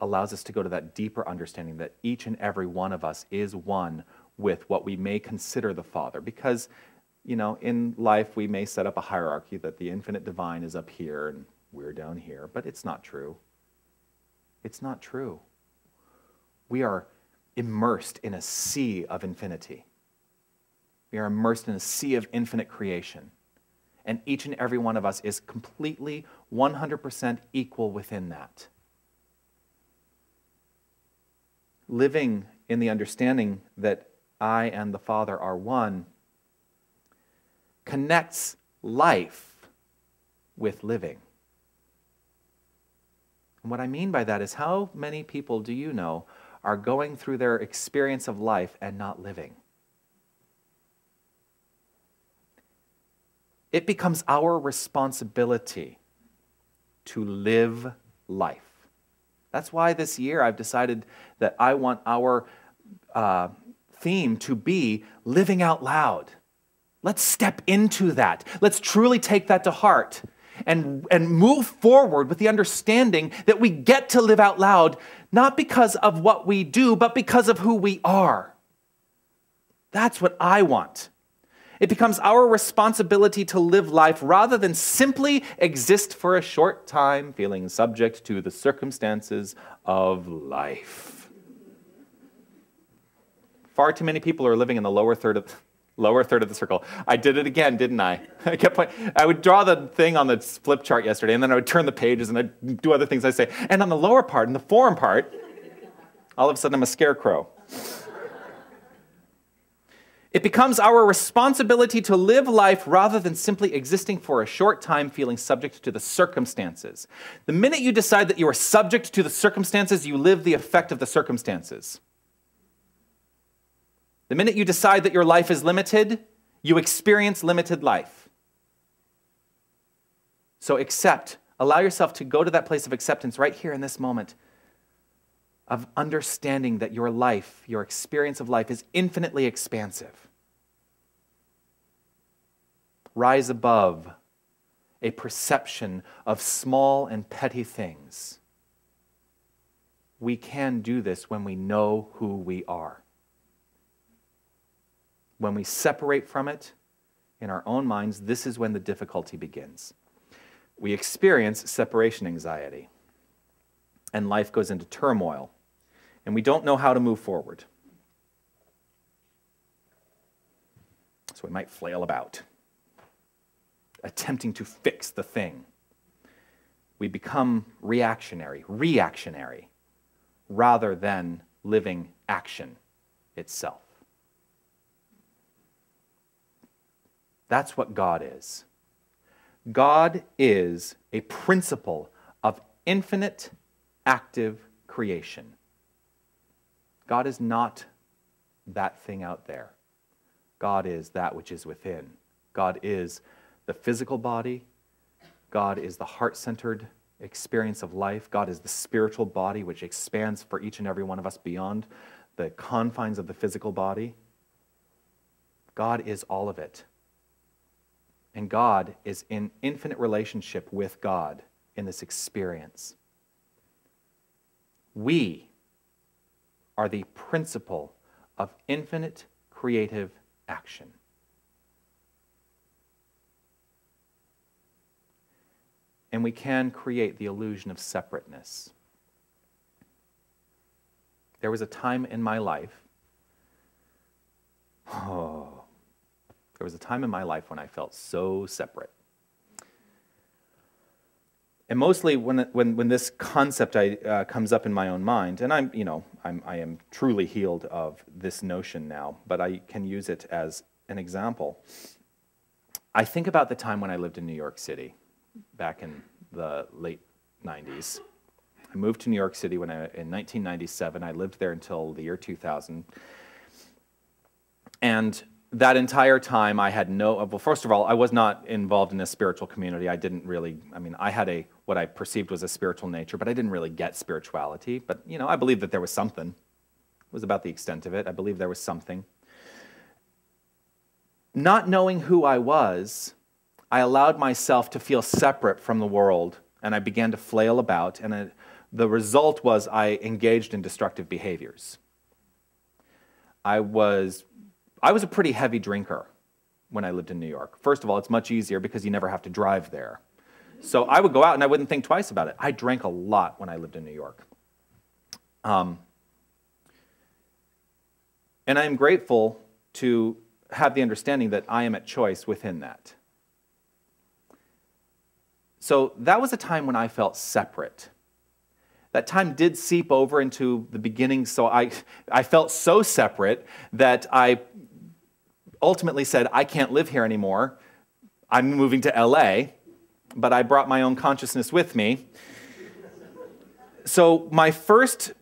allows us to go to that deeper understanding that each and every one of us is one with what we may consider the Father. Because, you know, in life we may set up a hierarchy that the infinite divine is up here and we're down here, but it's not true. It's not true. We are immersed in a sea of infinity. We are immersed in a sea of infinite creation. and each and every one of us is completely 100% equal within that. Living in the understanding that I and the Father are one connects life with living. And what I mean by that is, how many people do you know are going through their experience of life and not living? It becomes our responsibility to live life. That's why this year I've decided that I want our theme to be living out loud. Let's step into that. Let's truly take that to heart and move forward with the understanding that we get to live out loud, not because of what we do, but because of who we are. That's what I want. It becomes our responsibility to live life rather than simply exist for a short time, feeling subject to the circumstances of life. Far too many people are living in the lower third of the circle. I did it again, didn't I? I would draw the thing on the flip chart yesterday, and then I would turn the pages, and I'd do other things I say. And on the lower part, in the forum part, all of a sudden I'm a scarecrow. It becomes our responsibility to live life rather than simply existing for a short time, feeling subject to the circumstances. The minute you decide that you are subject to the circumstances, you live the effect of the circumstances. The minute you decide that your life is limited, you experience limited life. So accept, allow yourself to go to that place of acceptance right here in this moment, of understanding that your life, your experience of life is infinitely expansive. Rise above a perception of small and petty things. We can do this when we know who we are. When we separate from it in our own minds, this is when the difficulty begins. We experience separation anxiety, and life goes into turmoil. And we don't know how to move forward. So we might flail about, attempting to fix the thing. We become reactionary, rather than living action itself. That's what God is. God is a principle of infinite active creation. God is not that thing out there. God is that which is within. God is the physical body. God is the heart-centered experience of life. God is the spiritual body which expands for each and every one of us beyond the confines of the physical body. God is all of it. And God is in infinite relationship with God in this experience. We are the principle of infinite creative action. And we can create the illusion of separateness. There was a time in my life, there was a time in my life when I felt so separate. And mostly when this concept comes up in my own mind, and I am truly healed of this notion now, but I can use it as an example. I think about the time when I lived in New York City, back in the late 90s. I moved to New York City in 1997. I lived there until the year 2000. And that entire time I had well, first of all, I was not involved in a spiritual community. I didn't really, I had what I perceived was a spiritual nature, but I didn't really get spirituality. But, I believed that there was something. It was about the extent of it. I believed there was something. Not knowing who I was, I allowed myself to feel separate from the world, and I began to flail about, and the result was I engaged in destructive behaviors. I was a pretty heavy drinker when I lived in New York. First of all, it's much easier because you never have to drive there. So I would go out and I wouldn't think twice about it. I drank a lot when I lived in New York. And I am grateful to have the understanding that I am at choice within that. So that was a time when I felt separate. That time did seep over into the beginning, so I felt so separate that I ultimately said, I can't live here anymore. I'm moving to LA, but I brought my own consciousness with me. So my first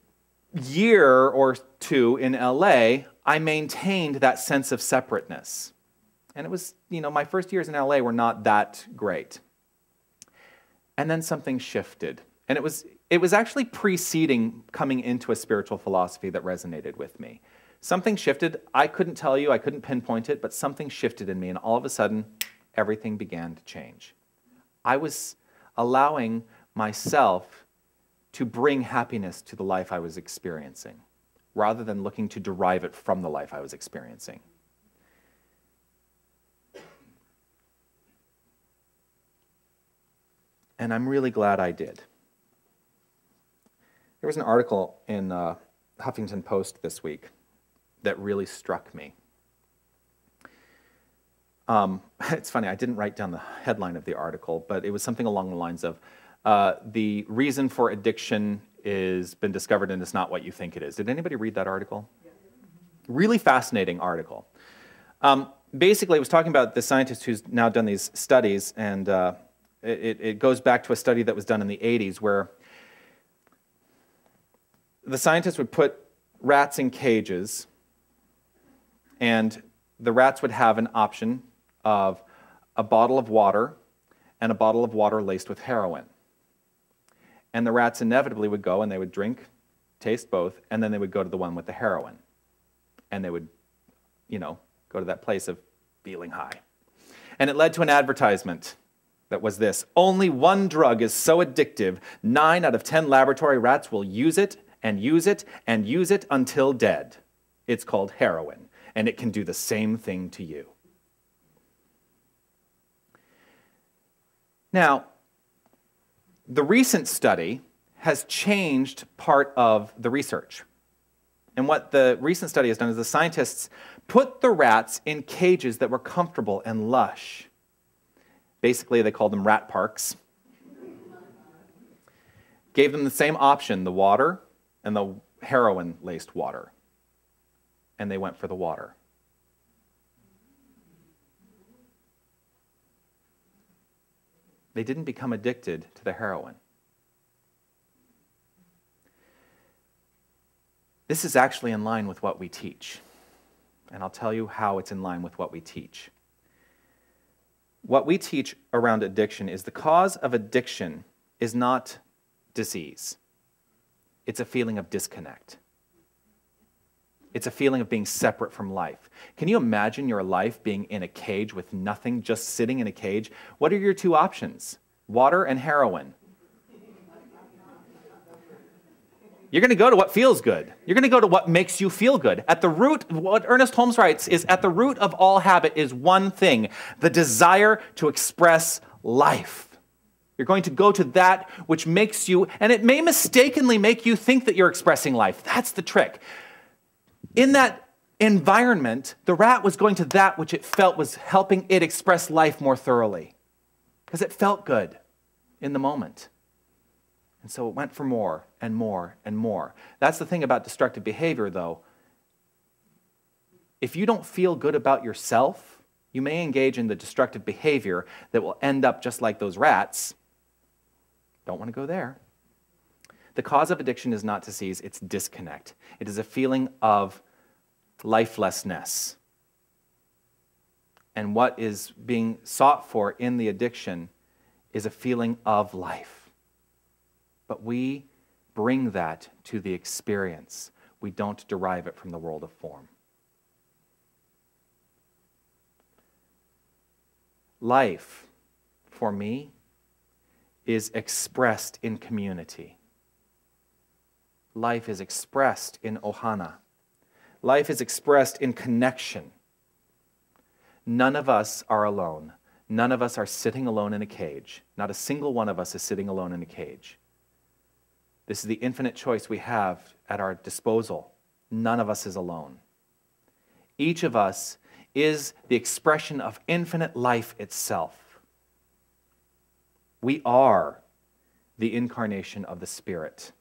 year or two in LA, I maintained that sense of separateness. And it was, my first years in LA were not that great. And then something shifted. And it was actually preceding coming into a spiritual philosophy that resonated with me. Something shifted. I couldn't tell you, I couldn't pinpoint it, but something shifted in me, and all of a sudden, everything began to change. I was allowing myself to bring happiness to the life I was experiencing, rather than looking to derive it from the life I was experiencing. And I'm really glad I did. There was an article in Huffington Post this week that really struck me. It's funny, I didn't write down the headline of the article, but it was something along the lines of, the reason for addiction has been discovered and it's not what you think it is. Did anybody read that article? Yeah. Really fascinating article. Basically, it was talking about the scientist who's now done these studies, and it goes back to a study that was done in the 80s where the scientists would put rats in cages, and the rats would have an option of a bottle of water and a bottle of water laced with heroin. And the rats inevitably would go and they would drink, taste both, and then they would go to the one with the heroin. And they would, go to that place of feeling high. And it led to an advertisement that was this: only one drug is so addictive, 9 out of 10 laboratory rats will use it and use it and use it until dead. It's called heroin, and it can do the same thing to you. Now, the recent study has changed part of the research. And what the recent study has done is the scientists put the rats in cages that were comfortable and lush. Basically, they called them rat parks. Gave them the same option, the water and the heroin-laced water. And they went for the water. They didn't become addicted to the heroin. This is actually in line with what we teach. And I'll tell you how it's in line with what we teach. What we teach around addiction is the cause of addiction is not disease. It's a feeling of disconnect. It's a feeling of being separate from life. Can you imagine your life being in a cage with nothing, just sitting in a cage? What are your two options? Water and heroin. You're going to go to what feels good. You're going to go to what makes you feel good. At the root, what Ernest Holmes writes is, at the root of all habit is one thing: the desire to express life. You're going to go to that which makes you, and it may mistakenly make you think that you're expressing life. That's the trick. In that environment, the rat was going to that which it felt was helping it express life more thoroughly, because it felt good in the moment. And so it went for more and more and more. That's the thing about destructive behavior, though. If you don't feel good about yourself, you may engage in the destructive behavior that will end up just like those rats. Don't want to go there. The cause of addiction is not disease, it's disconnect. It is a feeling of lifelessness. And what is being sought for in the addiction is a feeling of life. But we bring that to the experience. We don't derive it from the world of form. Life, for me, is expressed in community. Life is expressed in ohana. Life is expressed in connection. None of us are alone. None of us are sitting alone in a cage. Not a single one of us is sitting alone in a cage. This is the infinite choice we have at our disposal. None of us is alone. Each of us is the expression of infinite life itself. We are the incarnation of the Spirit,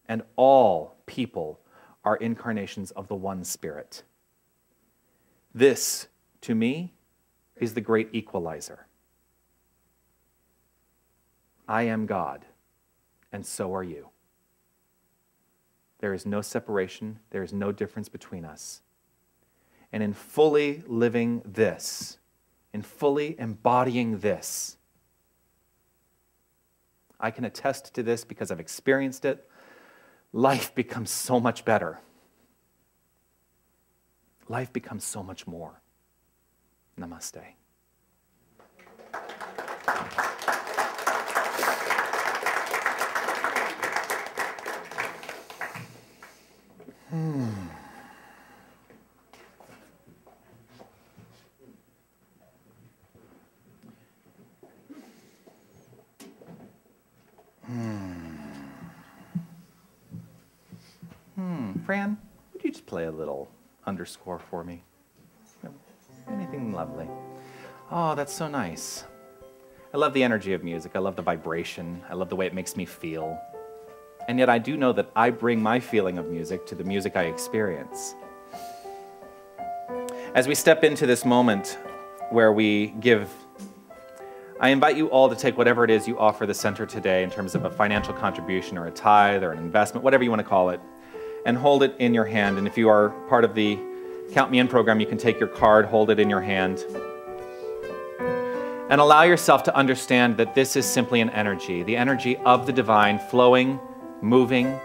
and all people are incarnations of the one Spirit. This, to me, is the great equalizer. I am God, and so are you. There is no separation, there is no difference between us. And in fully living this, in fully embodying this, I can attest to this because I've experienced it. Life becomes so much better. Life becomes so much more. Namaste. Fran, would you just play a little underscore for me? Anything lovely. Oh, that's so nice. I love the energy of music. I love the vibration. I love the way it makes me feel. And yet I do know that I bring my feeling of music to the music I experience. As we step into this moment where we give, I invite you all to take whatever it is you offer the center today in terms of a financial contribution or a tithe or an investment, whatever you want to call it, and hold it in your hand. And if you are part of the Count Me In program, you can take your card, hold it in your hand, and allow yourself to understand that this is simply an energy, the energy of the divine, flowing, moving,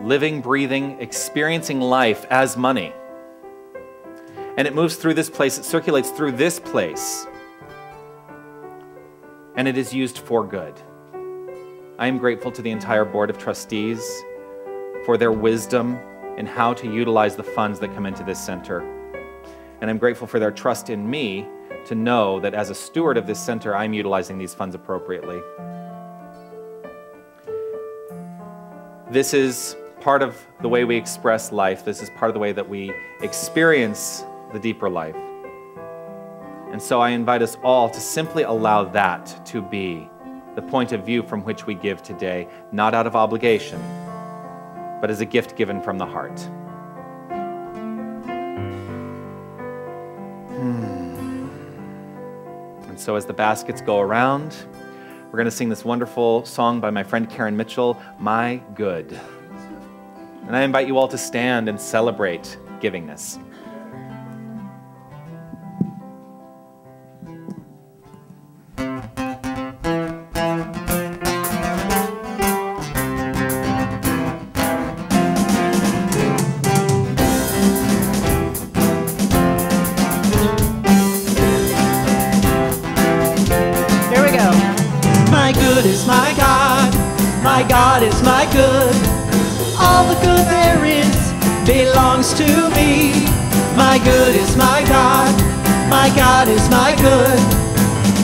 living, breathing, experiencing life as money. And it moves through this place, it circulates through this place, and it is used for good. I am grateful to the entire Board of Trustees for their wisdom in how to utilize the funds that come into this center. And I'm grateful for their trust in me to know that as a steward of this center, I'm utilizing these funds appropriately. This is part of the way we express life. This is part of the way that we experience the deeper life. And so I invite us all to simply allow that to be the point of view from which we give today, not out of obligation, but as a gift given from the heart. And so as the baskets go around, we're going to sing this wonderful song by my friend Karen Mitchell, My Good. And I invite you all to stand and celebrate givingness. My God is my good. All the good there is belongs to me. My good is my God. My God is my good.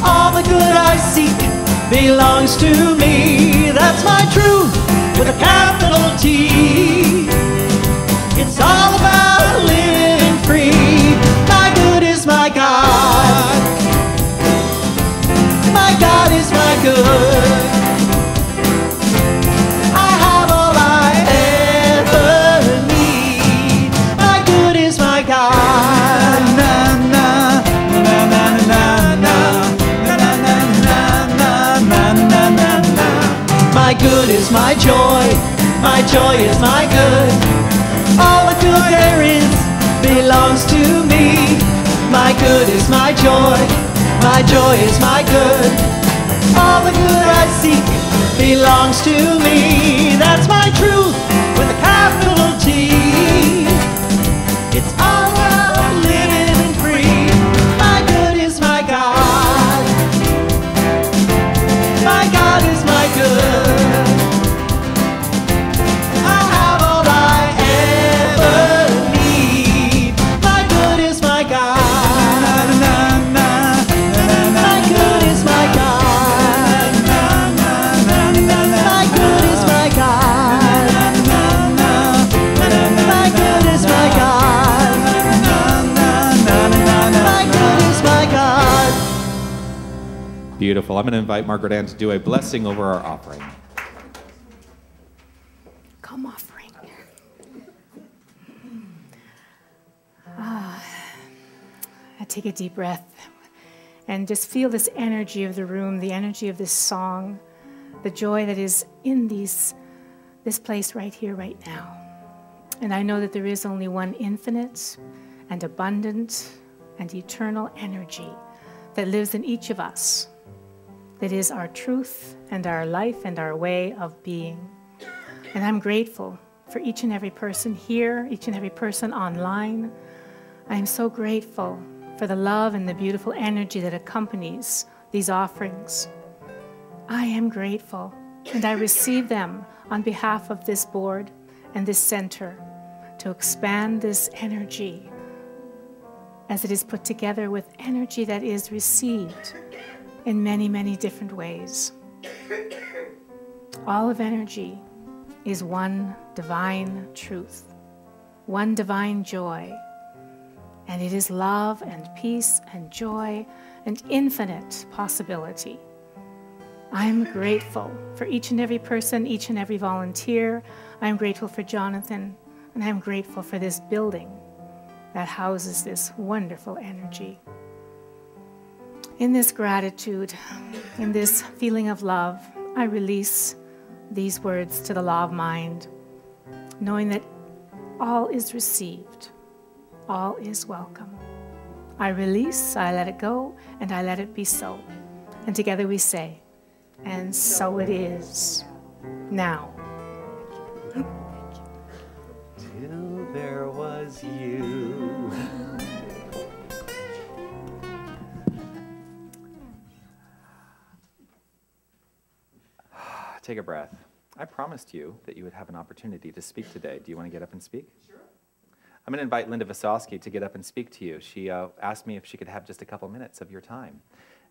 All the good I seek belongs to me. That's my truth with a capital T. It's all about living free. My good is my God. My God is my good. My good is my joy is my good. All the good there is belongs to me. My good is my joy is my good. All the good I seek belongs to me. That's my truth with a capital T. It's all about living free. My good is my God. My God is my good. beautiful. I'm going to invite Margaret Ann to do a blessing over our offering. Come offering. I take a deep breath and just feel this energy of the room, the energy of this song, the joy that is in this place right here, right now. And I know that there is only one infinite and abundant and eternal energy that lives in each of us, that is our truth and our life and our way of being. And I'm grateful for each and every person here, each and every person online. I am so grateful for the love and the beautiful energy that accompanies these offerings. I am grateful, and I receive them on behalf of this board and this center to expand this energy as it is put together with energy that is received in many, many different ways. All of energy is one divine truth, one divine joy, and it is love and peace and joy and infinite possibility. I am grateful for each and every person, each and every volunteer. I am grateful for Jonathan, and I am grateful for this building that houses this wonderful energy. In this gratitude, in this feeling of love, I release these words to the law of mind, knowing that all is received, all is welcome. I release, I let it go, and I let it be so. And together we say, and so it is now. Till there was you. Take a breath. I promised you that you would have an opportunity to speak today. Do you want to get up and speak? Sure. I'm going to invite Linda Visosky to get up and speak to you. She asked me if she could have just a couple minutes of your time.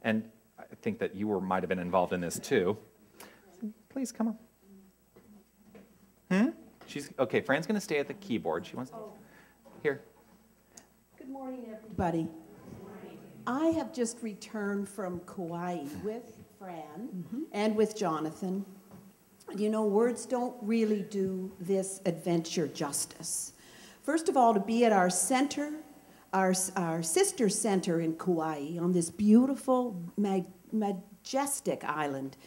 And I think that you might have been involved in this too. Please come on. Okay, Fran's going to stay at the keyboard. She wants to... Here. Good morning, everybody. I have just returned from Kauai with Fran and with Jonathan. You know, words don't really do this adventure justice. First of all, to be at our center, our sister center in Kauai, on this beautiful, majestic island,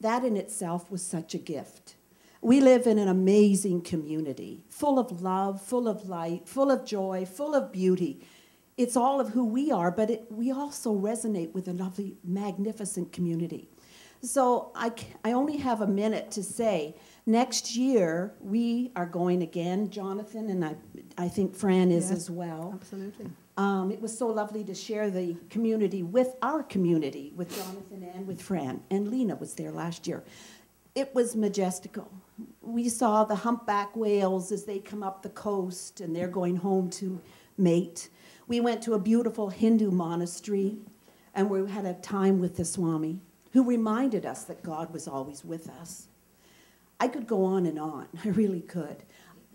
that in itself was such a gift. We live in an amazing community, full of love, full of light, full of joy, full of beauty. It's all of who we are, but we also resonate with a lovely, magnificent community. So I only have a minute to say, next year we are going again, Jonathan, and I think Fran is as well. Absolutely. It was so lovely to share the community with our community, with Jonathan and with Fran, and Lena was there last year. It was majestical. We saw the humpback whales as they come up the coast and they're going home to mate. We went to a beautiful Hindu monastery and we had a time with the Swami, who reminded us that God was always with us. I could go on and on, I really could.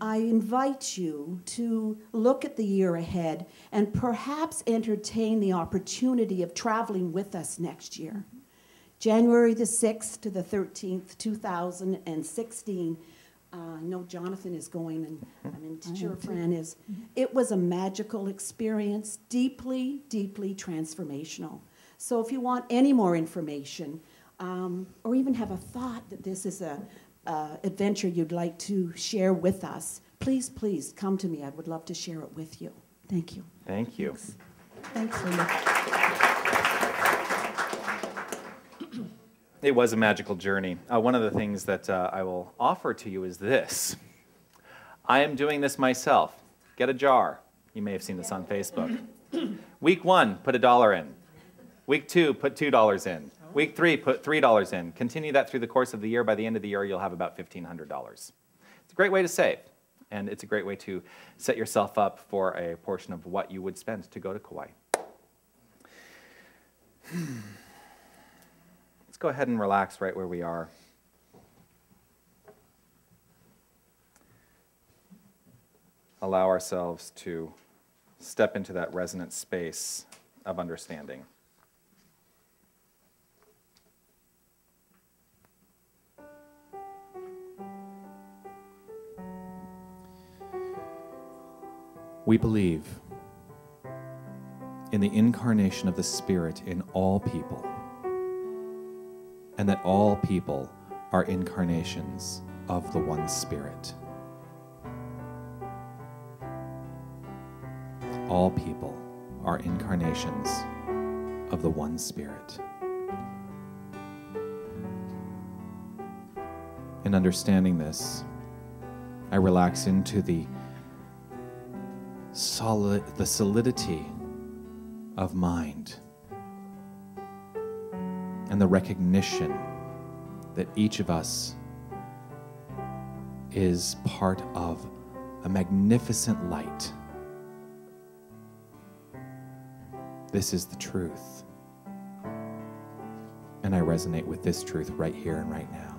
I invite you to look at the year ahead and perhaps entertain the opportunity of traveling with us next year. January the 6th to the 13th, 2016. I know Jonathan is going, and I'm sure Fran is. It was a magical experience, deeply, deeply transformational. So if you want any more information, or even have a thought that this is a adventure you'd like to share with us, please, please come to me. I would love to share it with you. Thank you. Thank you. Thanks, Linda. It was a magical journey. One of the things that I will offer to you is this. I am doing this myself. Get a jar. You may have seen this on Facebook. Week 1, put $1 in. Week 2, put $2 in. Week 3, put $3 in. Continue that through the course of the year. By the end of the year, you'll have about $1,500. It's a great way to save, and it's a great way to set yourself up for a portion of what you would spend to go to Kauai. Let's go ahead and relax right where we are. Allow ourselves to step into that resonant space of understanding. We believe in the incarnation of the Spirit in all people, and that all people are incarnations of the one Spirit. All people are incarnations of the one Spirit. In understanding this, I relax into the solidity of mind and the recognition that each of us is part of a magnificent light. This is the truth. And I resonate with this truth right here and right now.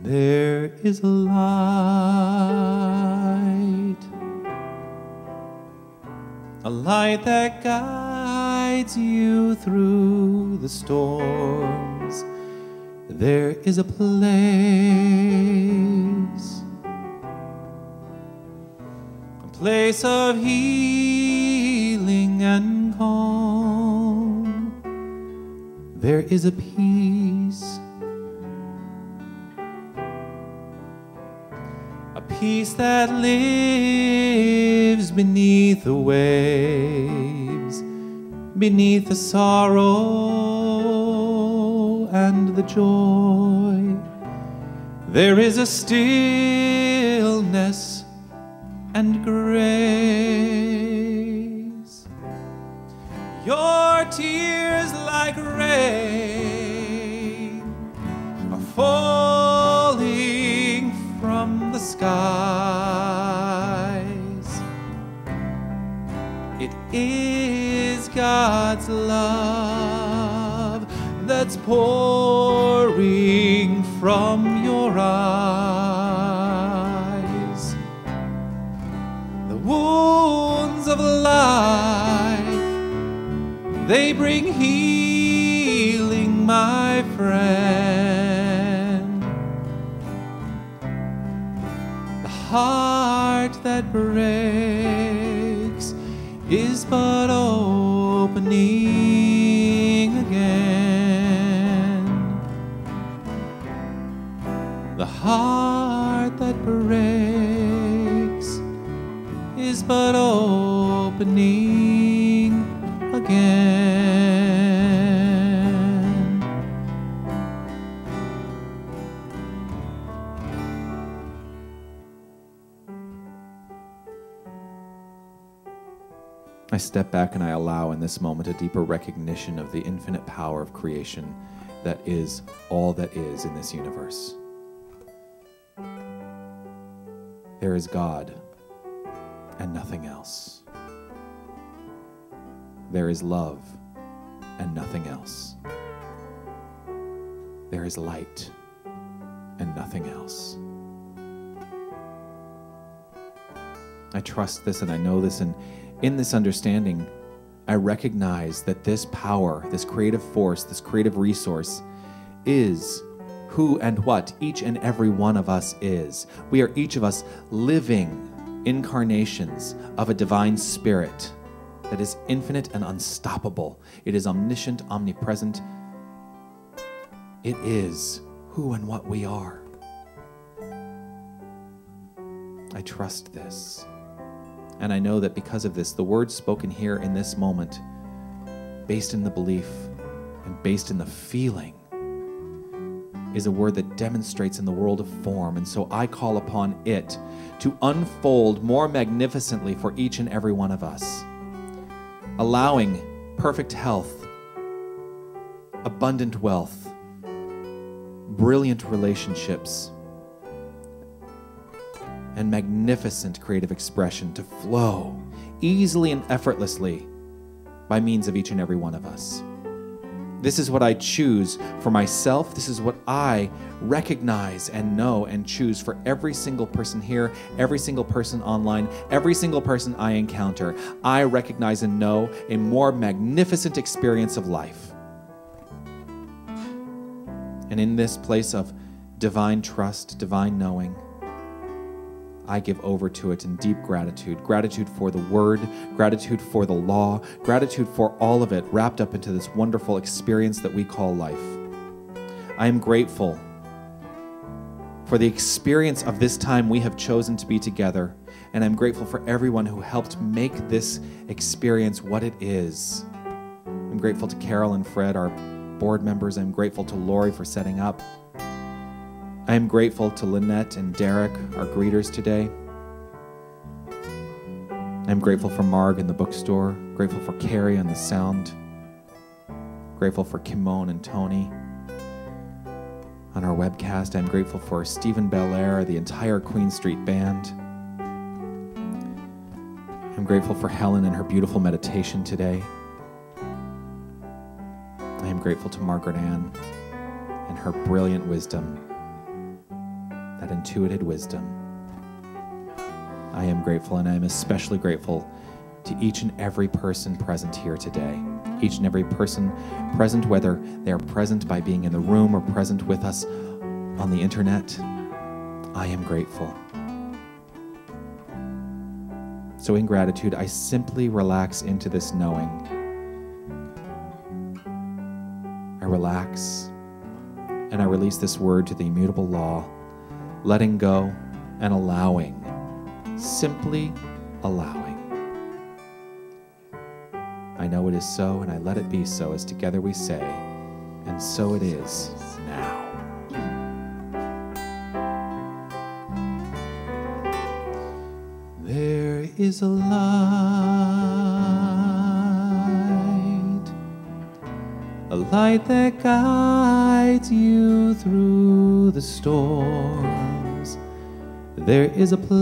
There is a light that guides you through the storms. There is a place of healing and calm. There is a peace, peace that lives beneath the waves, beneath the sorrow and the joy. There is a stillness and grace. Your tears like rain are falling from the skies. It is God's love that's pouring from your eyes. The wounds of life, they bring healing, my friend. The heart that breaks is but opening again. The heart that breaks is but opening again. I step back and I allow in this moment a deeper recognition of the infinite power of creation that is all that is in this universe. There is God and nothing else. There is love and nothing else. There is light and nothing else. I trust this and I know this, and in this understanding, I recognize that this power, this creative force, this creative resource is who and what each and every one of us is. We are each of us living incarnations of a divine spirit that is infinite and unstoppable. It is omniscient, omnipresent. It is who and what we are. I trust this. And I know that because of this, the words spoken here in this moment, based in the belief and based in the feeling, is a word that demonstrates in the world of form. And so I call upon it to unfold more magnificently for each and every one of us, allowing perfect health, abundant wealth, brilliant relationships, and magnificent creative expression to flow easily and effortlessly by means of each and every one of us. This is what I choose for myself. This is what I recognize and know and choose for every single person here, every single person online, every single person I encounter. I recognize and know a more magnificent experience of life. And in this place of divine trust, divine knowing, I give over to it in deep gratitude. Gratitude for the word, gratitude for the law, gratitude for all of it wrapped up into this wonderful experience that we call life. I am grateful for the experience of this time we have chosen to be together, and I'm grateful for everyone who helped make this experience what it is. I'm grateful to Carol and Fred, our board members. I'm grateful to Lori for setting up. I am grateful to Lynette and Derek, our greeters today. I'm grateful for Marg in the bookstore, grateful for Carrie on the sound, grateful for Kimon and Tony on our webcast. I'm grateful for Stephen Belair, the entire Queen Street Band. I'm grateful for Helen and her beautiful meditation today. I am grateful to Margaret Ann and her brilliant wisdom, that intuited wisdom. I am grateful, and I am especially grateful to each and every person present here today. Each and every person present, whether they are present by being in the room or present with us on the internet. I am grateful. So in gratitude, I simply relax into this knowing. I relax, and I release this word to the immutable law, letting go and allowing, simply allowing. I know it is so, and I let it be so, as together we say, and so it is now. There is a light that guides you through the storms. There is a place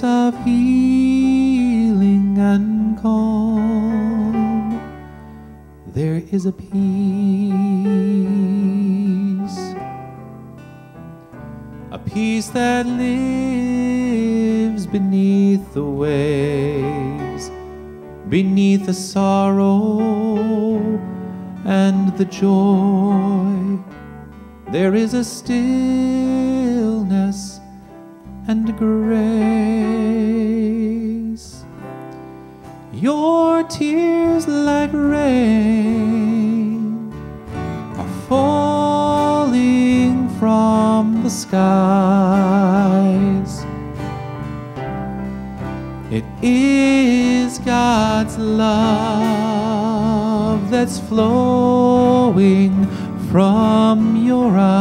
of healing and calm. There is a peace that lives beneath the waves, beneath the sorrow and the joy. There is a stillness and grace. Your tears like rain are falling from the skies. It is God's love that's flowing from your eyes.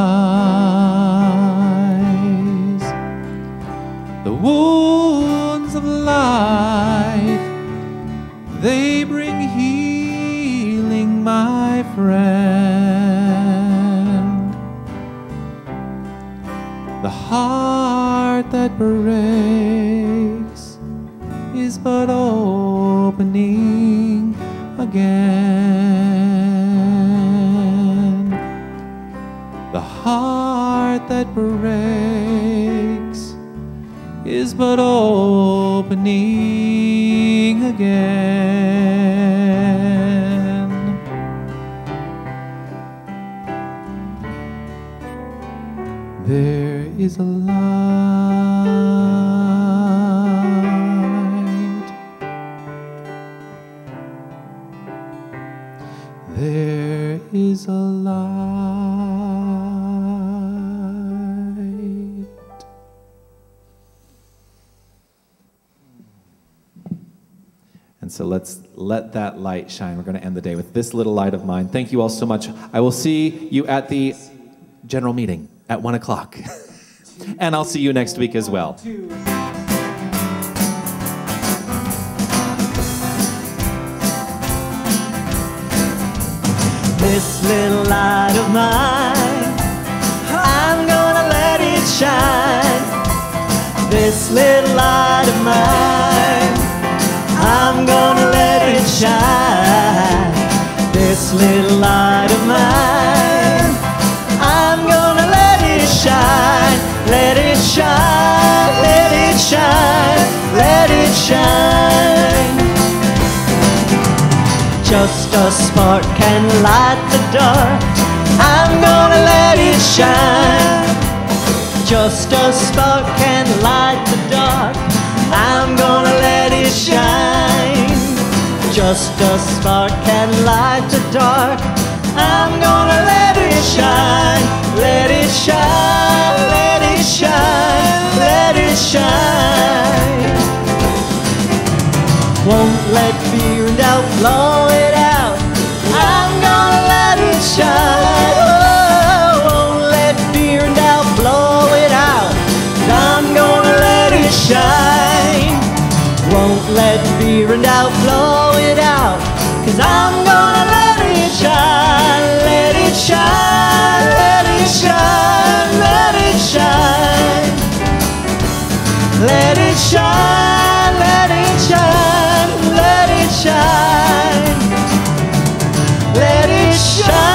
The wounds of life, they bring healing, my friend. The heart that breaks is but opening again. The heart that breaks is but opening again. There is a light. There is a light. And so let's let that light shine. We're going to end the day with this little light of mine. Thank you all so much. I will see you at the general meeting at 1 o'clock. And I'll see you next week as well. This little light of mine, I'm gonna let it shine. This little light of mine, I'm gonna let it shine. This little light of mine, I'm gonna let it shine. Let it shine, let it shine, let it shine. spark can light the dark. I'm gonna let it shine. Just a spark can light the dark. I'm gonna let it shine. Just a spark can light the dark. I'm gonna let it shine. Let it shine, let it shine, let it shine. Won't let fear and doubt blow it out. I'm gonna let it shine. Oh, won't let fear and doubt blow it out. I'm gonna let it shine. Won't let fear and doubt blow it out. 'Cause I'm gonna let it shine. Let it shine, let it shine, let it shine. Let it shine, let it shine, let it shine. Let it shine.